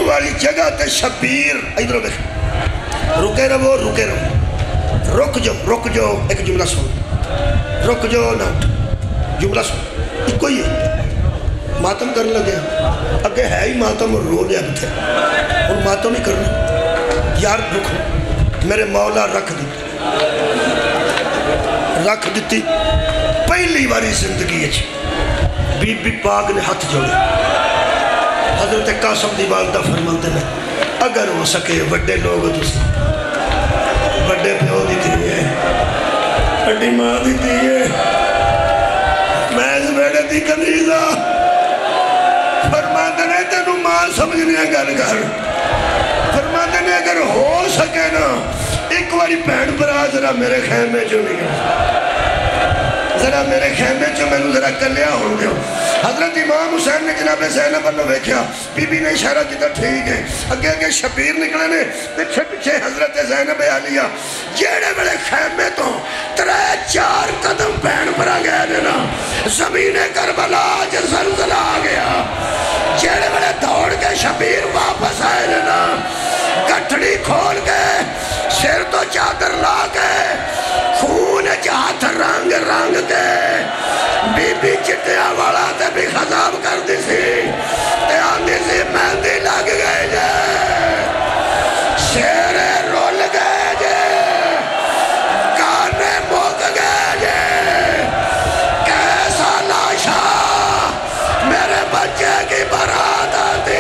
والی جگہ تے شبیر ادھر دیکھ رکے رہو رک جاؤ ایک جملہ سن رک جاؤ نہ جملہ سن ایک کوئی ہے ماتم کرنے لگے اگے ہے ہی ماتم اور رو لیا بھی تھے اور ماتم ہی کرنا یار رکھو میرے مولا رکھ دیتی پہلی باری زندگی بی بی پاک نے ہاتھ جوڑے حضرت قاسم دی والدہ فرماتے ہیں اگر ہو سکے بڑے لوگ دوسرے بڑے پیو دی دیئے بڑی ماں دی دیئے میں اس بیڑے دی کنیزہ فرماتے ہیں تینوں ماں سمجھنے گل کر فرماتے ہیں اگر ہو سکے نا ایک باری بہن برا ذرا میرے خیمے جو نہیں ذرا میرے خیمے جو میں نے ذرا کلیا ہو گیا حضرت امام حسین نے جناب زینب اللہ ویکھیا بی بی نے اشارہ کیتا ٹھیک ہے اگے شبیر نکلے نے پیچھے حضرت زینب عالیہ جیڑے بڑے خیمے تو 3-4 قدم بہن برا گئے نے نا زمین کربلا جو زلزلہ آ گیا جیڑے بڑے دوڑ کے شبیر واپس آئے نے نا گٹھڑی کھول کے سر تو چادر لا کے خون ہاتھ رنگ کے بی بی چٹیا والا تے بھی خضاب کر دی سی تے آندی سی مہندی لگ گئے جے شیرے رول گئے جے کانے موک گئے جے کیسا لاشا میرے بچے کی برات آتی